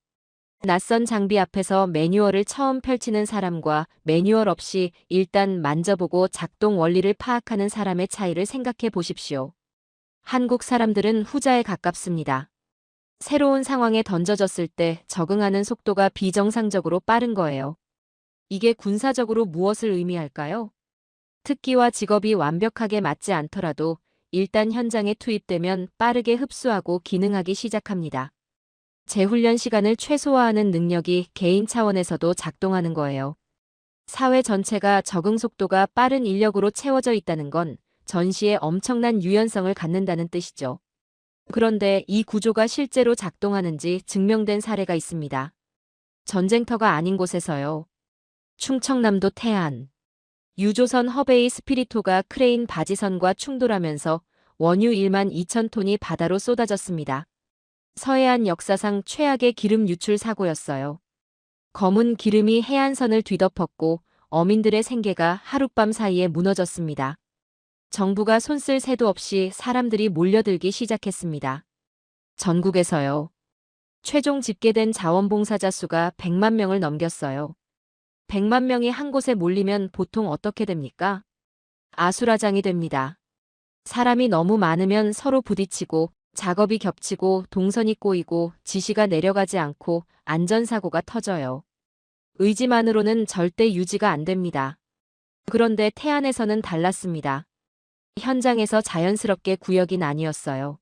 낯선 장비 앞에서 매뉴얼을 처음 펼치는 사람과 매뉴얼 없이 일단 만져보고 작동 원리를 파악하는 사람의 차이를 생각해 보십시오. 한국 사람들은 후자에 가깝습니다. 새로운 상황에 던져졌을 때 적응하는 속도가 비정상적으로 빠른 거예요. 이게 군사적으로 무엇을 의미할까요? 특기와 직업이 완벽하게 맞지 않더라도 일단 현장에 투입되면 빠르게 흡수하고 기능하기 시작합니다. 재훈련 시간을 최소화하는 능력이 개인 차원에서도 작동하는 거예요. 사회 전체가 적응 속도가 빠른 인력으로 채워져 있다는 건 전시에 엄청난 유연성을 갖는다는 뜻이죠. 그런데 이 구조가 실제로 작동하는지 증명된 사례가 있습니다. 전쟁터가 아닌 곳에서요. 충청남도 태안. 유조선 허베이 스피리토가 크레인 바지선과 충돌하면서 원유 1만 2천 톤이 바다로 쏟아졌습니다. 서해안 역사상 최악의 기름 유출 사고였어요. 검은 기름이 해안선을 뒤덮었고 어민들의 생계가 하룻밤 사이에 무너졌습니다. 정부가 손쓸 새도 없이 사람들이 몰려들기 시작했습니다. 전국에서요. 최종 집계된 자원봉사자 수가 100만 명을 넘겼어요. 100만 명이 한 곳에 몰리면 보통 어떻게 됩니까? 아수라장이 됩니다. 사람이 너무 많으면 서로 부딪히고 작업이 겹치고 동선이 꼬이고 지시가 내려가지 않고 안전사고가 터져요. 의지만으로는 절대 유지가 안 됩니다. 그런데 태안에서는 달랐습니다. 현장에서 자연스럽게 구역이 나뉘었어요.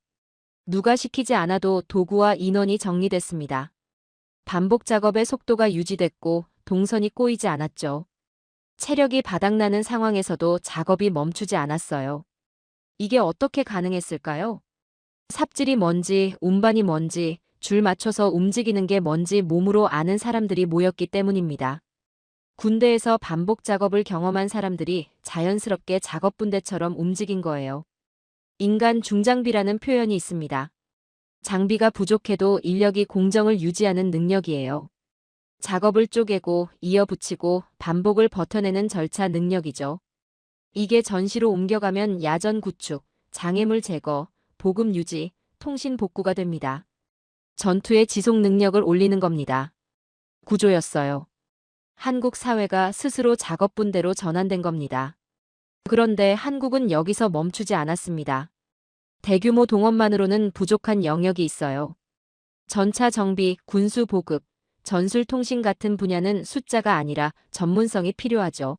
누가 시키지 않아도 도구와 인원이 정리됐습니다. 반복 작업의 속도가 유지됐고 동선이 꼬이지 않았죠. 체력이 바닥나는 상황에서도 작업이 멈추지 않았어요. 이게 어떻게 가능했을까요? 삽질이 뭔지, 운반이 뭔지, 줄 맞춰서 움직이는 게 뭔지 몸으로 아는 사람들이 모였기 때문입니다. 군대에서 반복 작업을 경험한 사람들이 자연스럽게 작업분대처럼 움직인 거예요. 인간 중장비라는 표현이 있습니다. 장비가 부족해도 인력이 공정을 유지하는 능력이에요. 작업을 쪼개고 이어붙이고 반복을 버텨내는 절차 능력이죠. 이게 전시로 옮겨가면 야전 구축, 장애물 제거, 보급 유지, 통신 복구가 됩니다. 전투의 지속 능력을 올리는 겁니다. 구조였어요. 한국 사회가 스스로 작업분대로 전환된 겁니다. 그런데 한국은 여기서 멈추지 않았습니다. 대규모 동원만으로는 부족한 영역이 있어요. 전차 정비, 군수 보급, 전술통신 같은 분야는 숫자가 아니라 전문성이 필요하죠.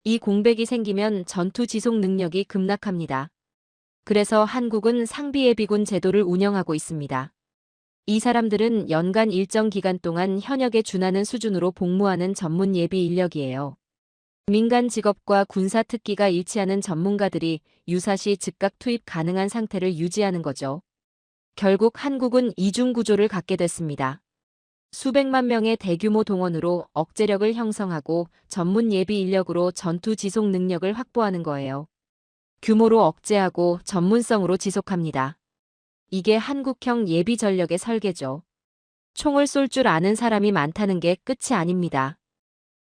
이 공백이 생기면 전투 지속 능력이 급락합니다. 그래서 한국은 상비예비군 제도를 운영하고 있습니다. 이 사람들은 연간 일정 기간 동안 현역에 준하는 수준으로 복무하는 전문 예비 인력이에요. 민간 직업과 군사 특기가 일치하는 전문가들이 유사시 즉각 투입 가능한 상태를 유지하는 거죠. 결국 한국은 이중 구조를 갖게 됐습니다. 수백만 명의 대규모 동원으로 억제력을 형성하고 전문 예비 인력으로 전투 지속 능력을 확보하는 거예요. 규모로 억제하고 전문성으로 지속합니다. 이게 한국형 예비 전력의 설계죠. 총을 쏠 줄 아는 사람이 많다는 게 끝이 아닙니다.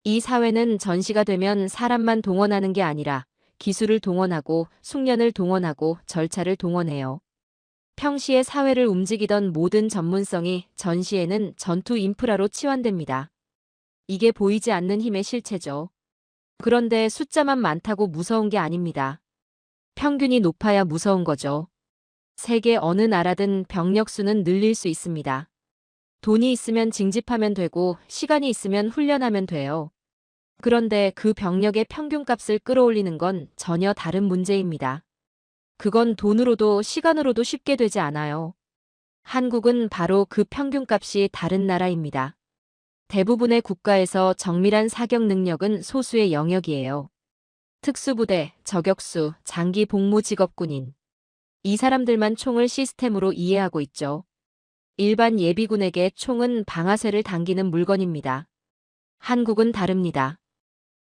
이 사회는 전시가 되면 사람만 동원하는 게 아니라 기술을 동원하고 숙련을 동원하고 절차를 동원해요. 평시에 사회를 움직이던 모든 전문성이 전시에는 전투 인프라로 치환됩니다. 이게 보이지 않는 힘의 실체죠. 그런데 숫자만 많다고 무서운 게 아닙니다. 평균이 높아야 무서운 거죠. 세계 어느 나라든 병력 수는 늘릴 수 있습니다. 돈이 있으면 징집하면 되고 시간이 있으면 훈련하면 돼요. 그런데 그 병력의 평균값을 끌어올리는 건 전혀 다른 문제입니다. 그건 돈으로도 시간으로도 쉽게 되지 않아요. 한국은 바로 그 평균값이 다른 나라입니다. 대부분의 국가에서 정밀한 사격 능력은 소수의 영역이에요. 특수부대, 저격수, 장기 복무 직업군인. 이 사람들만 총을 시스템으로 이해하고 있죠. 일반 예비군에게 총은 방아쇠를 당기는 물건입니다. 한국은 다릅니다.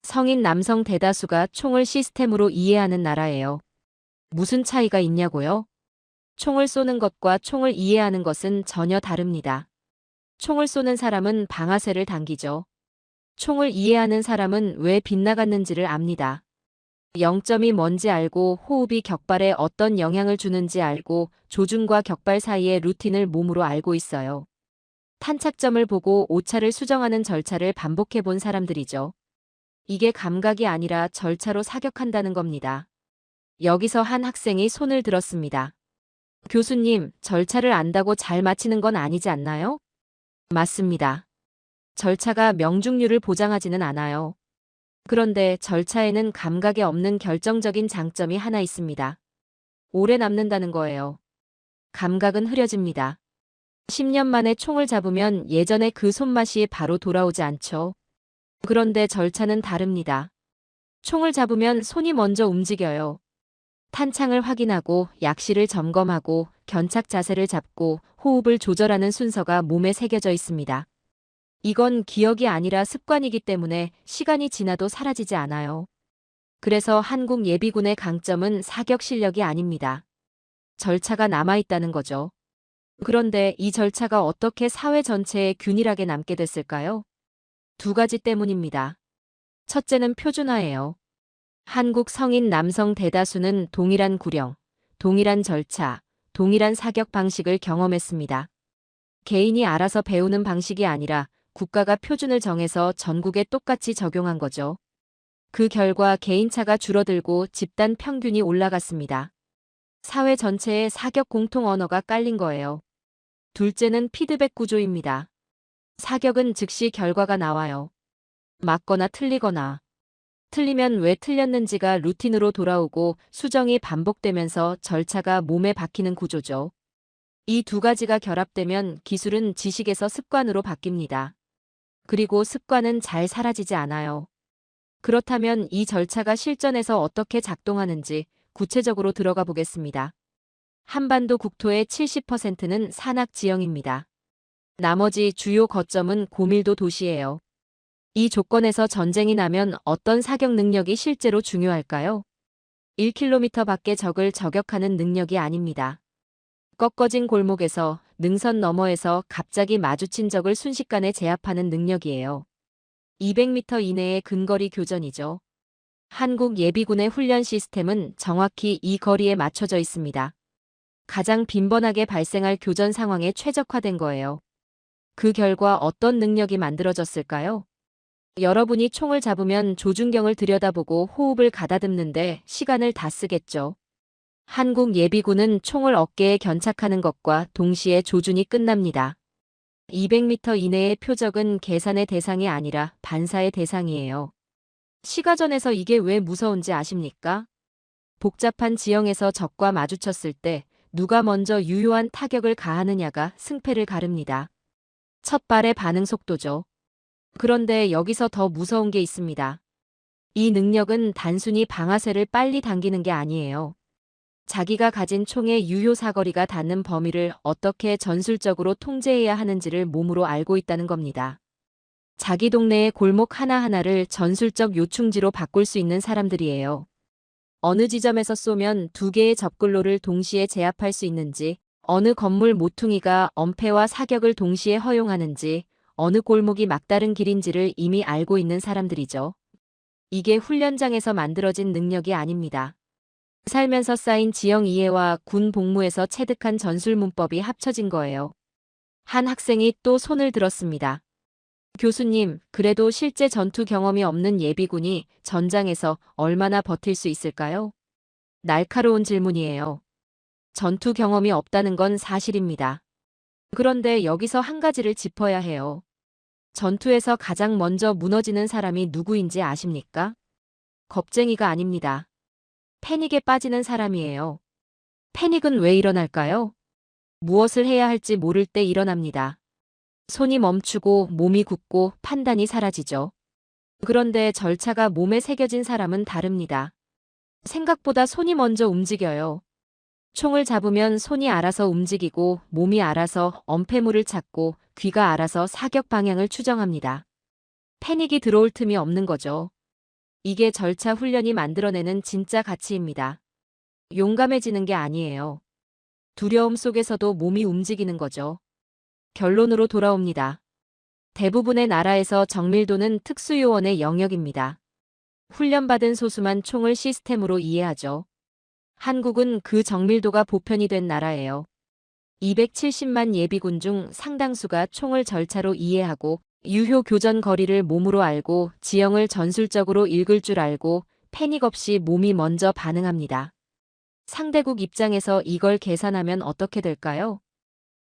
성인 남성 대다수가 총을 시스템으로 이해하는 나라예요. 무슨 차이가 있냐고요? 총을 쏘는 것과 총을 이해하는 것은 전혀 다릅니다. 총을 쏘는 사람은 방아쇠를 당기죠. 총을 이해하는 사람은 왜 빗나갔는지를 압니다. 0점이 뭔지 알고 호흡이 격발에 어떤 영향을 주는지 알고 조준과 격발 사이의 루틴을 몸으로 알고 있어요. 탄착점을 보고 오차를 수정하는 절차를 반복해 본 사람들이죠. 이게 감각이 아니라 절차로 사격한다는 겁니다. 여기서 한 학생이 손을 들었습니다. 교수님, 절차를 안다고 잘 맞히는 건 아니지 않나요? 맞습니다. 절차가 명중률을 보장하지는 않아요. 그런데 절차에는 감각에 없는 결정적인 장점이 하나 있습니다. 오래 남는다는 거예요. 감각은 흐려집니다. 10년 만에 총을 잡으면 예전에 그 손맛이 바로 돌아오지 않죠. 그런데 절차는 다릅니다. 총을 잡으면 손이 먼저 움직여요. 탄창을 확인하고 약실을 점검하고 견착 자세를 잡고 호흡을 조절하는 순서가 몸에 새겨져 있습니다. 이건 기억이 아니라 습관이기 때문에 시간이 지나도 사라지지 않아요. 그래서 한국 예비군의 강점은 사격 실력이 아닙니다. 절차가 남아있다는 거죠. 그런데 이 절차가 어떻게 사회 전체에 균일하게 남게 됐을까요? 두 가지 때문입니다. 첫째는 표준화예요. 한국 성인 남성 대다수는 동일한 구령, 동일한 절차, 동일한 사격 방식을 경험했습니다. 개인이 알아서 배우는 방식이 아니라 국가가 표준을 정해서 전국에 똑같이 적용한 거죠. 그 결과 개인차가 줄어들고 집단 평균이 올라갔습니다. 사회 전체에 사격 공통 언어가 깔린 거예요. 둘째는 피드백 구조입니다. 사격은 즉시 결과가 나와요. 맞거나 틀리거나. 틀리면 왜 틀렸는지가 루틴으로 돌아오고 수정이 반복되면서 절차가 몸에 박히는 구조죠. 이 두 가지가 결합되면 기술은 지식에서 습관으로 바뀝니다. 그리고 습관은 잘 사라지지 않아요. 그렇다면 이 절차가 실전에서 어떻게 작동하는지 구체적으로 들어가 보겠습니다. 한반도 국토의 70%는 산악 지형입니다. 나머지 주요 거점은 고밀도 도시예요. 이 조건에서 전쟁이 나면 어떤 사격 능력이 실제로 중요할까요? 1km 밖의 적을 저격하는 능력이 아닙니다. 꺾어진 골목에서 능선 너머에서 갑자기 마주친 적을 순식간에 제압하는 능력이에요. 200m 이내의 근거리 교전이죠. 한국 예비군의 훈련 시스템은 정확히 이 거리에 맞춰져 있습니다. 가장 빈번하게 발생할 교전 상황에 최적화된 거예요. 그 결과 어떤 능력이 만들어졌을까요? 여러분이 총을 잡으면 조준경을 들여다보고 호흡을 가다듬는데 시간을 다 쓰겠죠. 한국 예비군은 총을 어깨에 견착하는 것과 동시에 조준이 끝납니다. 200m 이내의 표적은 계산의 대상이 아니라 반사의 대상이에요. 시가전에서 이게 왜 무서운지 아십니까? 복잡한 지형에서 적과 마주쳤을 때 누가 먼저 유효한 타격을 가하느냐가 승패를 가릅니다. 첫 발의 반응 속도죠. 그런데 여기서 더 무서운 게 있습니다. 이 능력은 단순히 방아쇠를 빨리 당기는 게 아니에요. 자기가 가진 총의 유효 사거리가 닿는 범위를 어떻게 전술적으로 통제해야 하는지를 몸으로 알고 있다는 겁니다. 자기 동네의 골목 하나하나를 전술적 요충지로 바꿀 수 있는 사람들이에요. 어느 지점에서 쏘면 두 개의 적글로를 동시에 제압할 수 있는지, 어느 건물 모퉁이가 엄폐와 사격을 동시에 허용하는지, 어느 골목이 막다른 길인지를 이미 알고 있는 사람들이죠. 이게 훈련장에서 만들어진 능력이 아닙니다. 살면서 쌓인 지형 이해와 군 복무에서 체득한 전술 문법이 합쳐진 거예요. 한 학생이 또 손을 들었습니다. 교수님, 그래도 실제 전투 경험이 없는 예비군이 전장에서 얼마나 버틸 수 있을까요? 날카로운 질문이에요. 전투 경험이 없다는 건 사실입니다. 그런데 여기서 한 가지를 짚어야 해요. 전투에서 가장 먼저 무너지는 사람이 누구인지 아십니까? 겁쟁이가 아닙니다. 패닉에 빠지는 사람이에요. 패닉은 왜 일어날까요? 무엇을 해야 할지 모를 때 일어납니다. 손이 멈추고 몸이 굳고 판단이 사라지죠. 그런데 절차가 몸에 새겨진 사람은 다릅니다. 생각보다 손이 먼저 움직여요. 총을 잡으면 손이 알아서 움직이고 몸이 알아서 엄폐물을 찾고 귀가 알아서 사격 방향을 추정합니다. 패닉이 들어올 틈이 없는 거죠. 이게 절차 훈련이 만들어내는 진짜 가치입니다. 용감해지는 게 아니에요. 두려움 속에서도 몸이 움직이는 거죠. 결론으로 돌아옵니다. 대부분의 나라에서 정밀도는 특수요원의 영역입니다. 훈련받은 소수만 총을 시스템으로 이해하죠. 한국은 그 정밀도가 보편이 된 나라예요. 270만 예비군 중 상당수가 총을 절차로 이해하고 유효 교전 거리를 몸으로 알고 지형을 전술적으로 읽을 줄 알고 패닉 없이 몸이 먼저 반응합니다. 상대국 입장에서 이걸 계산하면 어떻게 될까요?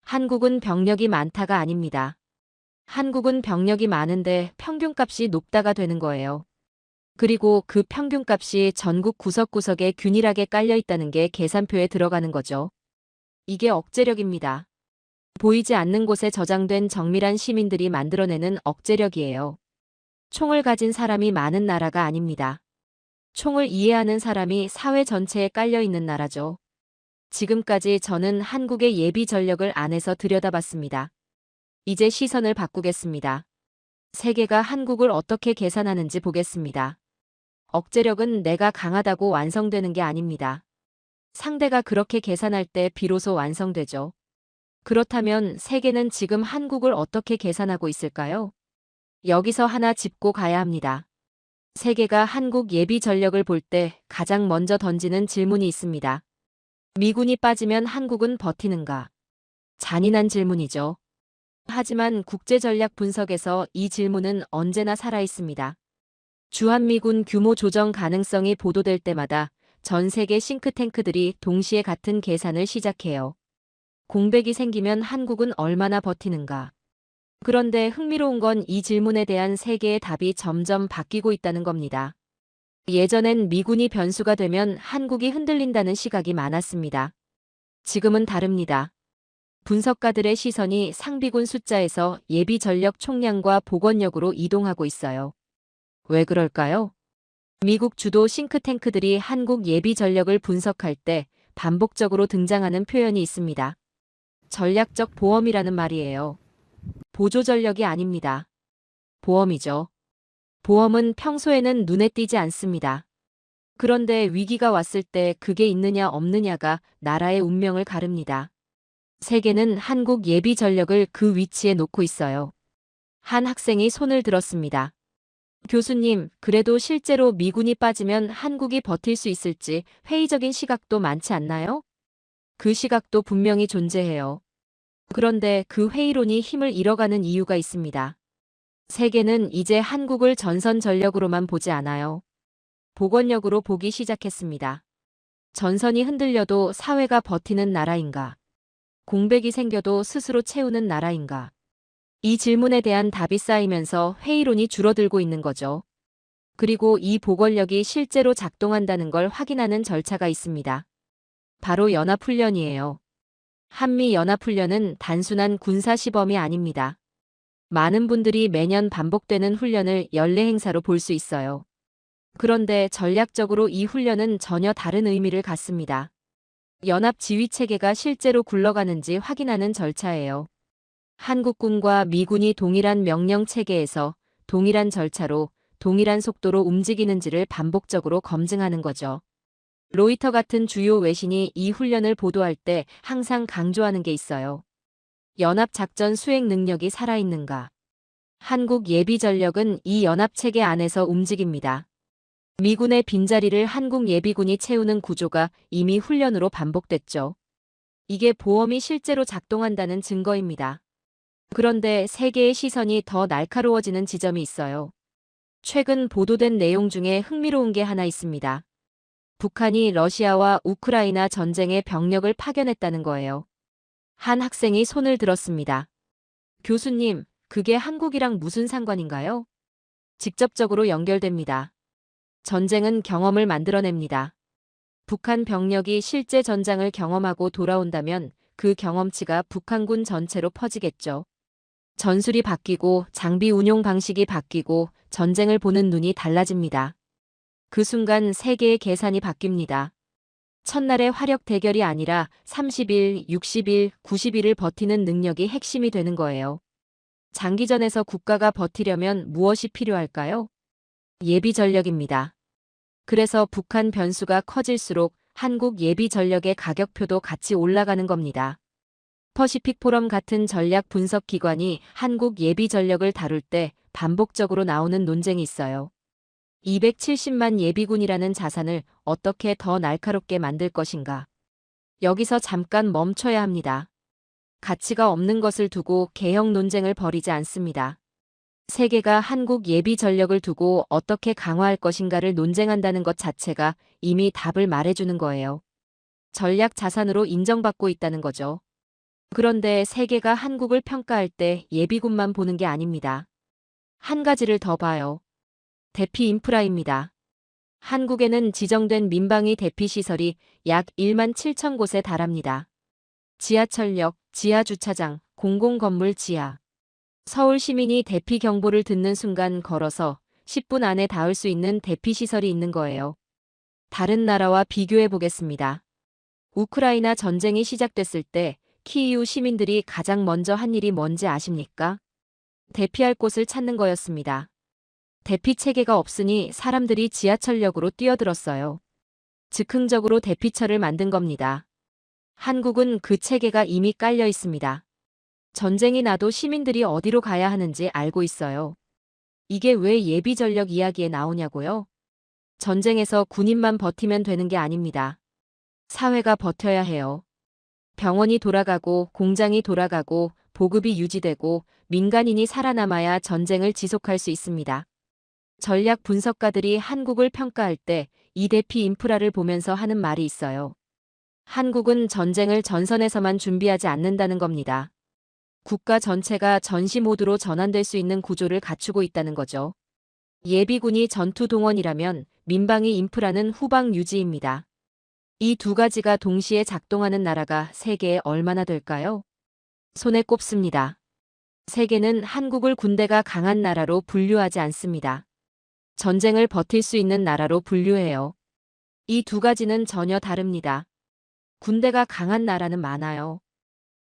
한국은 병력이 많다가 아닙니다. 한국은 병력이 많은데 평균값이 높다가 되는 거예요. 그리고 그 평균값이 전국 구석구석에 균일하게 깔려 있다는 게 계산표에 들어가는 거죠. 이게 억제력입니다. 보이지 않는 곳에 저장된 정밀한 시민들이 만들어내는 억제력이에요. 총을 가진 사람이 많은 나라가 아닙니다. 총을 이해하는 사람이 사회 전체에 깔려 있는 나라죠. 지금까지 저는 한국의 예비 전력을 안에서 들여다봤습니다. 이제 시선을 바꾸겠습니다. 세계가 한국을 어떻게 계산하는지 보겠습니다. 억제력은 내가 강하다고 완성되는 게 아닙니다. 상대가 그렇게 계산할 때 비로소 완성되죠. 그렇다면 세계는 지금 한국을 어떻게 계산하고 있을까요? 여기서 하나 짚고 가야 합니다. 세계가 한국 예비 전력을 볼 때 가장 먼저 던지는 질문이 있습니다. 미군이 빠지면 한국은 버티는가? 잔인한 질문이죠. 하지만 국제전략 분석에서 이 질문은 언제나 살아있습니다. 주한미군 규모 조정 가능성이 보도될 때마다 전 세계 싱크탱크들이 동시에 같은 계산을 시작해요. 공백이 생기면 한국은 얼마나 버티는가? 그런데 흥미로운 건 이 질문에 대한 세계의 답이 점점 바뀌고 있다는 겁니다. 예전엔 미군이 변수가 되면 한국이 흔들린다는 시각이 많았습니다. 지금은 다릅니다. 분석가들의 시선이 상비군 숫자에서 예비 전력 총량과 복원력으로 이동하고 있어요. 왜 그럴까요? 미국 주도 싱크탱크들이 한국 예비 전력을 분석할 때 반복적으로 등장하는 표현이 있습니다. 전략적 보험이라는 말이에요. 보조 전력이 아닙니다. 보험이죠. 보험은 평소에는 눈에 띄지 않습니다. 그런데 위기가 왔을 때 그게 있느냐 없느냐가 나라의 운명을 가릅니다. 세계는 한국 예비 전력을 그 위치에 놓고 있어요. 한 학생이 손을 들었습니다. 교수님, 그래도 실제로 미군이 빠지면 한국이 버틸 수 있을지 회의적인 시각도 많지 않나요? 그 시각도 분명히 존재해요. 그런데 그 회의론이 힘을 잃어가는 이유가 있습니다. 세계는 이제 한국을 전선 전력으로만 보지 않아요. 복원력으로 보기 시작했습니다. 전선이 흔들려도 사회가 버티는 나라인가? 공백이 생겨도 스스로 채우는 나라인가? 이 질문에 대한 답이 쌓이면서 회의론이 줄어들고 있는 거죠. 그리고 이 보궐력이 실제로 작동한다는 걸 확인하는 절차가 있습니다. 바로 연합훈련이에요. 한미연합훈련은 단순한 군사시범이 아닙니다. 많은 분들이 매년 반복되는 훈련을 연례 행사로 볼 수 있어요. 그런데 전략적으로 이 훈련은 전혀 다른 의미를 갖습니다. 연합 지휘 체계가 실제로 굴러가는지 확인하는 절차예요. 한국군과 미군이 동일한 명령 체계에서 동일한 절차로 동일한 속도로 움직이는지를 반복적으로 검증하는 거죠. 로이터 같은 주요 외신이 이 훈련을 보도할 때 항상 강조하는 게 있어요. 연합작전 수행 능력이 살아있는가? 한국 예비전력은 이 연합체계 안에서 움직입니다. 미군의 빈자리를 한국 예비군이 채우는 구조가 이미 훈련으로 반복됐죠. 이게 보험이 실제로 작동한다는 증거입니다. 그런데 세계의 시선이 더 날카로워지는 지점이 있어요. 최근 보도된 내용 중에 흥미로운 게 하나 있습니다. 북한이 러시아와 우크라이나 전쟁에 병력을 파견했다는 거예요. 한 학생이 손을 들었습니다. 교수님, 그게 한국이랑 무슨 상관인가요? 직접적으로 연결됩니다. 전쟁은 경험을 만들어냅니다. 북한 병력이 실제 전장을 경험하고 돌아온다면 그 경험치가 북한군 전체로 퍼지겠죠. 전술이 바뀌고 장비 운용 방식이 바뀌고 전쟁을 보는 눈이 달라집니다. 그 순간 세계의 계산이 바뀝니다. 첫날의 화력 대결이 아니라 30일, 60일, 90일을 버티는 능력이 핵심이 되는 거예요. 장기전에서 국가가 버티려면 무엇이 필요할까요? 예비 전력입니다. 그래서 북한 변수가 커질수록 한국 예비 전력의 가격표도 같이 올라가는 겁니다. 퍼시픽 포럼 같은 전략 분석 기관이 한국 예비 전력을 다룰 때 반복적으로 나오는 논쟁이 있어요. 270만 예비군이라는 자산을 어떻게 더 날카롭게 만들 것인가? 여기서 잠깐 멈춰야 합니다. 가치가 없는 것을 두고 개혁 논쟁을 벌이지 않습니다. 세계가 한국 예비 전력을 두고 어떻게 강화할 것인가를 논쟁한다는 것 자체가 이미 답을 말해주는 거예요. 전략 자산으로 인정받고 있다는 거죠. 그런데 세계가 한국을 평가할 때 예비군만 보는 게 아닙니다. 한 가지를 더 봐요. 대피 인프라입니다. 한국에는 지정된 민방위 대피 시설이 약 1만 7천 곳에 달합니다. 지하철역, 지하주차장, 공공건물 지하. 서울 시민이 대피 경보를 듣는 순간 걸어서 10분 안에 닿을 수 있는 대피 시설이 있는 거예요. 다른 나라와 비교해 보겠습니다. 우크라이나 전쟁이 시작됐을 때 키이우 시민들이 가장 먼저 한 일이 뭔지 아십니까? 대피할 곳을 찾는 거였습니다. 대피 체계가 없으니 사람들이 지하철역으로 뛰어들었어요. 즉흥적으로 대피처를 만든 겁니다. 한국은 그 체계가 이미 깔려 있습니다. 전쟁이 나도 시민들이 어디로 가야 하는지 알고 있어요. 이게 왜 예비 전력 이야기에 나오냐고요? 전쟁에서 군인만 버티면 되는 게 아닙니다. 사회가 버텨야 해요. 병원이 돌아가고 공장이 돌아가고 보급이 유지되고 민간인이 살아남아야 전쟁을 지속할 수 있습니다. 전략 분석가들이 한국을 평가할 때 이 대피 인프라를 보면서 하는 말이 있어요. 한국은 전쟁을 전선에서만 준비하지 않는다는 겁니다. 국가 전체가 전시 모드로 전환될 수 있는 구조를 갖추고 있다는 거죠. 예비군이 전투 동원이라면 민방위 인프라는 후방 유지입니다. 이 두 가지가 동시에 작동하는 나라가 세계에 얼마나 될까요? 손에 꼽습니다. 세계는 한국을 군대가 강한 나라로 분류하지 않습니다. 전쟁을 버틸 수 있는 나라로 분류해요. 이 두 가지는 전혀 다릅니다. 군대가 강한 나라는 많아요.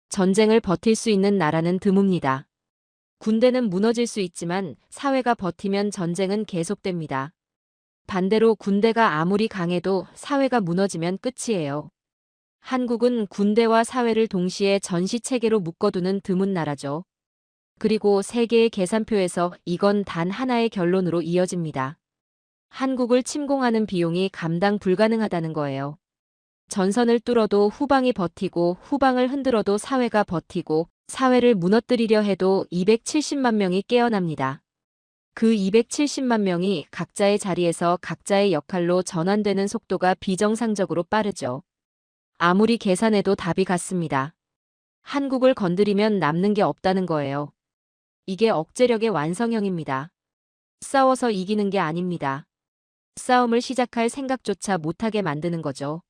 전쟁을 버틸 수 있는 나라는 드뭅니다. 군대는 무너질 수 있지만 사회가 버티면 전쟁은 계속됩니다. 반대로 군대가 아무리 강해도 사회가 무너지면 끝이에요. 한국은 군대와 사회를 동시에 전시체계로 묶어두는 드문 나라죠. 그리고 세계의 계산표에서 이건 단 하나의 결론으로 이어집니다. 한국을 침공하는 비용이 감당 불가능하다는 거예요. 전선을 뚫어도 후방이 버티고 후방을 흔들어도 사회가 버티고 사회를 무너뜨리려 해도 270만 명이 깨어납니다. 그 270만 명이 각자의 자리에서 각자의 역할로 전환되는 속도가 비정상적으로 빠르죠. 아무리 계산해도 답이 같습니다. 한국을 건드리면 남는 게 없다는 거예요. 이게 억제력의 완성형입니다. 싸워서 이기는 게 아닙니다. 싸움을 시작할 생각조차 못하게 만드는 거죠.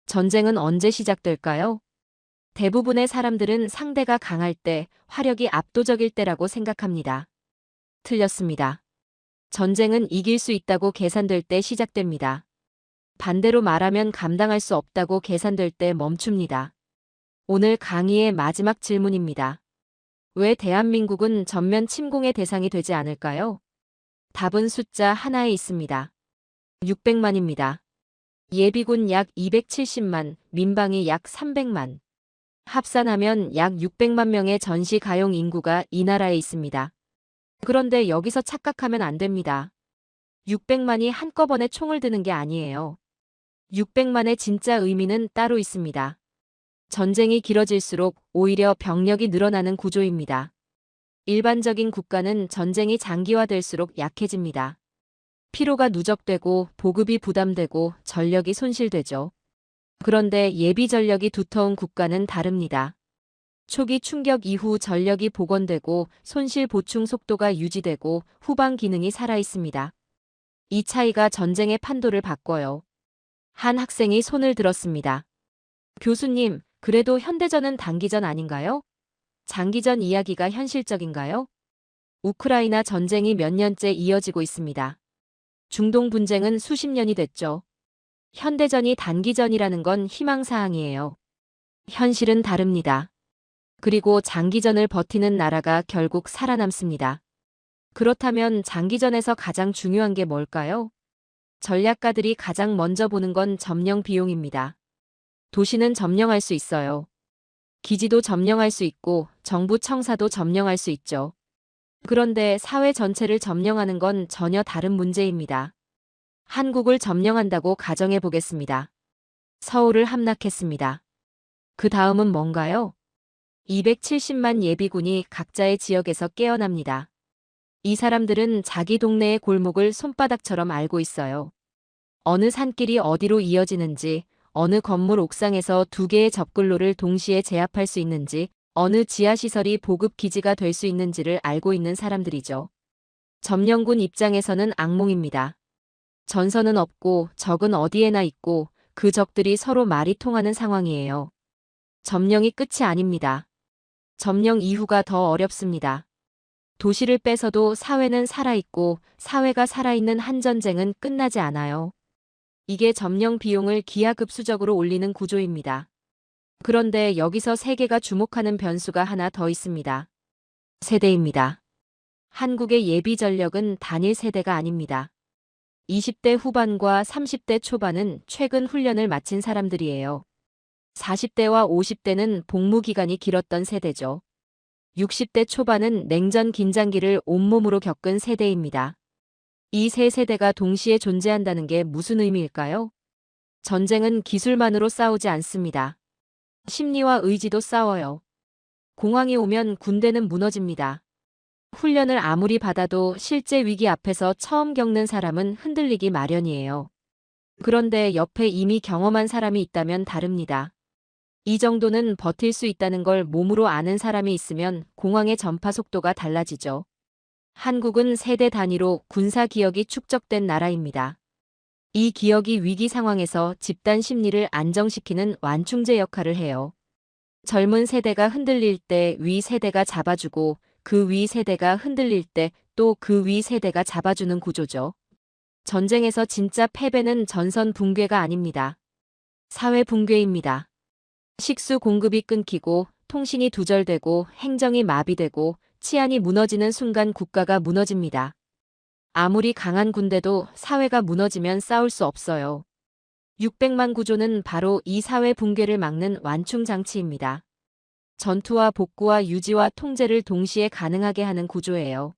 전쟁은 언제 시작될까요? 대부분의 사람들은 상대가 강할 때, 화력이 압도적일 때라고 생각합니다. 틀렸습니다. 전쟁은 이길 수 있다고 계산될 때 시작됩니다. 반대로 말하면 감당할 수 없다고 계산될 때 멈춥니다. 오늘 강의의 마지막 질문입니다. 왜 대한민국은 전면 침공의 대상이 되지 않을까요? 답은 숫자 하나에 있습니다. 600만입니다. 예비군 약 270만, 민방위 약 300만. 합산하면 약 600만 명의 전시 가용 인구가 이 나라에 있습니다. 그런데 여기서 착각하면 안 됩니다. 600만이 한꺼번에 총을 드는 게 아니에요. 600만의 진짜 의미는 따로 있습니다. 전쟁이 길어질수록 오히려 병력이 늘어나는 구조입니다. 일반적인 국가는 전쟁이 장기화될수록 약해집니다. 피로가 누적되고 보급이 부담되고 전력이 손실되죠. 그런데 예비 전력이 두터운 국가는 다릅니다. 초기 충격 이후 전력이 복원되고 손실 보충 속도가 유지되고 후방 기능이 살아있습니다. 이 차이가 전쟁의 판도를 바꿔요. 한 학생이 손을 들었습니다. 교수님, 그래도 현대전은 단기전 아닌가요? 장기전 이야기가 현실적인가요? 우크라이나 전쟁이 몇 년째 이어지고 있습니다. 중동 분쟁은 수십 년이 됐죠. 현대전이 단기전이라는 건 희망사항이에요. 현실은 다릅니다. 그리고 장기전을 버티는 나라가 결국 살아남습니다. 그렇다면 장기전에서 가장 중요한 게 뭘까요? 전략가들이 가장 먼저 보는 건 점령 비용입니다. 도시는 점령할 수 있어요. 기지도 점령할 수 있고 정부 청사도 점령할 수 있죠. 그런데 사회 전체를 점령하는 건 전혀 다른 문제입니다. 한국을 점령한다고 가정해 보겠습니다. 서울을 함락했습니다. 그 다음은 뭔가요? 270만 예비군이 각자의 지역에서 깨어납니다. 이 사람들은 자기 동네의 골목을 손바닥처럼 알고 있어요. 어느 산길이 어디로 이어지는지, 어느 건물 옥상에서 두 개의 접근로를 동시에 제압할 수 있는지, 어느 지하시설이 보급기지가 될 수 있는지를 알고 있는 사람들이죠. 점령군 입장에서는 악몽입니다. 전선은 없고 적은 어디에나 있고 그 적들이 서로 말이 통하는 상황이에요. 점령이 끝이 아닙니다. 점령 이후가 더 어렵습니다. 도시를 뺏어도 사회는 살아있고 사회가 살아있는 한 전쟁은 끝나지 않아요. 이게 점령 비용을 기하급수적으로 올리는 구조입니다. 그런데 여기서 세계가 주목하는 변수가 하나 더 있습니다. 세대입니다. 한국의 예비 전력은 단일 세대가 아닙니다. 20대 후반과 30대 초반은 최근 훈련을 마친 사람들이에요. 40대와 50대는 복무 기간이 길었던 세대죠. 60대 초반은 냉전 긴장기를 온몸으로 겪은 세대입니다. 이 세 세대가 동시에 존재한다는 게 무슨 의미일까요? 전쟁은 기술만으로 싸우지 않습니다. 심리와 의지도 싸워요. 공황이 오면 군대는 무너집니다. 훈련을 아무리 받아도 실제 위기 앞에서 처음 겪는 사람은 흔들리기 마련이에요. 그런데 옆에 이미 경험한 사람이 있다면 다릅니다. 이 정도는 버틸 수 있다는 걸 몸으로 아는 사람이 있으면 공황의 전파 속도가 달라지죠. 한국은 세대 단위로 군사 기억이 축적된 나라입니다. 이 기억이 위기 상황에서 집단 심리를 안정시키는 완충제 역할을 해요. 젊은 세대가 흔들릴 때 위 세대가 잡아주고 그 위 세대가 흔들릴 때 또 그 위 세대가 잡아주는 구조죠. 전쟁에서 진짜 패배는 전선 붕괴가 아닙니다. 사회 붕괴입니다. 식수 공급이 끊기고 통신이 두절되고 행정이 마비되고 치안이 무너지는 순간 국가가 무너집니다. 아무리 강한 군대도 사회가 무너지면 싸울 수 없어요. 600만 구조는 바로 이 사회 붕괴를 막는 완충 장치입니다. 전투와 복구와 유지와 통제를 동시에 가능하게 하는 구조예요.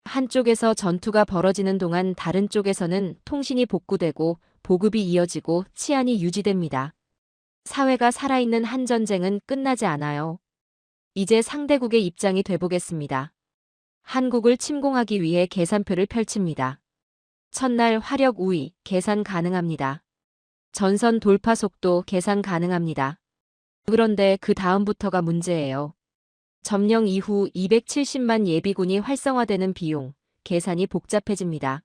한쪽에서 전투가 벌어지는 동안 다른 쪽에서는 통신이 복구되고 보급이 이어지고 치안이 유지됩니다. 사회가 살아있는 한 전쟁은 끝나지 않아요. 이제 상대국의 입장이 돼보겠습니다. 한국을 침공하기 위해 계산표를 펼칩니다. 첫날 화력 우위 계산 가능합니다. 전선 돌파 속도 계산 가능합니다. 그런데 그 다음부터가 문제예요. 점령 이후 270만 예비군이 활성화되는 비용, 계산이 복잡해집니다.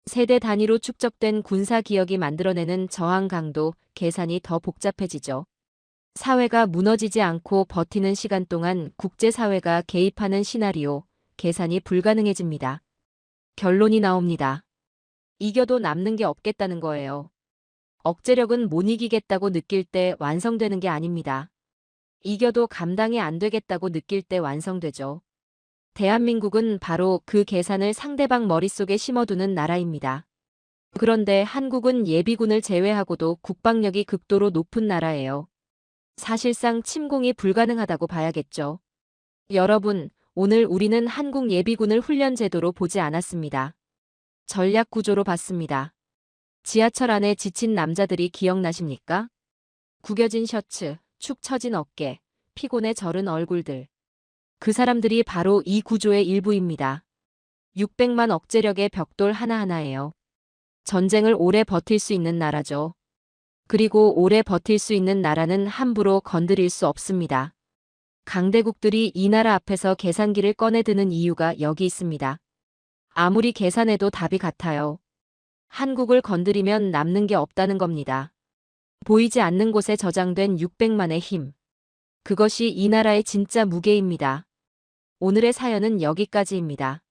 세대 단위로 축적된 군사 기억이 만들어내는 저항 강도, 계산이 더 복잡해지죠. 사회가 무너지지 않고 버티는 시간 동안 국제사회가 개입하는 시나리오, 계산이 불가능해집니다. 결론이 나옵니다. 이겨도 남는 게 없겠다는 거예요. 억제력은 못 이기겠다고 느낄 때 완성되는 게 아닙니다. 이겨도 감당이 안 되겠다고 느낄 때 완성되죠. 대한민국은 바로 그 계산을 상대방 머릿속에 심어두는 나라입니다. 그런데 한국은 예비군을 제외하고도 국방력이 극도로 높은 나라예요. 사실상 침공이 불가능하다고 봐야겠죠. 여러분, 오늘 우리는 한국 예비군을 훈련 제도로 보지 않았습니다. 전략 구조로 봤습니다. 지하철 안에 지친 남자들이 기억나십니까? 구겨진 셔츠, 축 처진 어깨, 피곤에 절은 얼굴들. 그 사람들이 바로 이 구조의 일부입니다. 600만 억제력의 벽돌 하나하나예요. 전쟁을 오래 버틸 수 있는 나라죠. 그리고 오래 버틸 수 있는 나라는 함부로 건드릴 수 없습니다. 강대국들이 이 나라 앞에서 계산기를 꺼내드는 이유가 여기 있습니다. 아무리 계산해도 답이 같아요. 한국을 건드리면 남는 게 없다는 겁니다. 보이지 않는 곳에 저장된 600만의 힘. 그것이 이 나라의 진짜 무게입니다. 오늘의 사연은 여기까지입니다.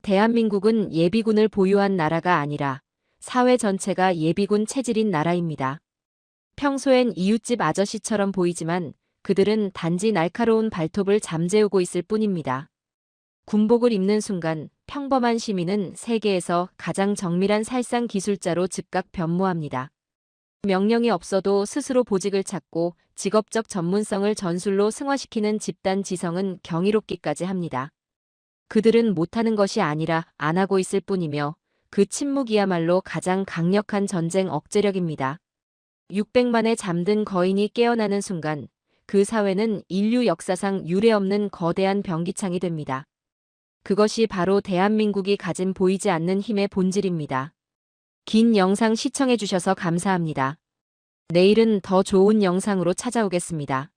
대한민국은 예비군을 보유한 나라가 아니라 사회 전체가 예비군 체질인 나라입니다. 평소엔 이웃집 아저씨처럼 보이지만 그들은 단지 날카로운 발톱을 잠재우고 있을 뿐입니다. 군복을 입는 순간 평범한 시민은 세계에서 가장 정밀한 살상 기술자로 즉각 변모합니다. 명령이 없어도 스스로 보직을 찾고 직업적 전문성을 전술로 승화시키는 집단 지성은 경이롭기까지 합니다. 그들은 못하는 것이 아니라 안 하고 있을 뿐이며 그 침묵이야말로 가장 강력한 전쟁 억제력입니다. 600만의 잠든 거인이 깨어나는 순간 그 사회는 인류 역사상 유례없는 거대한 병기창이 됩니다. 그것이 바로 대한민국이 가진 보이지 않는 힘의 본질입니다. 긴 영상 시청해주셔서 감사합니다. 내일은 더 좋은 영상으로 찾아오겠습니다.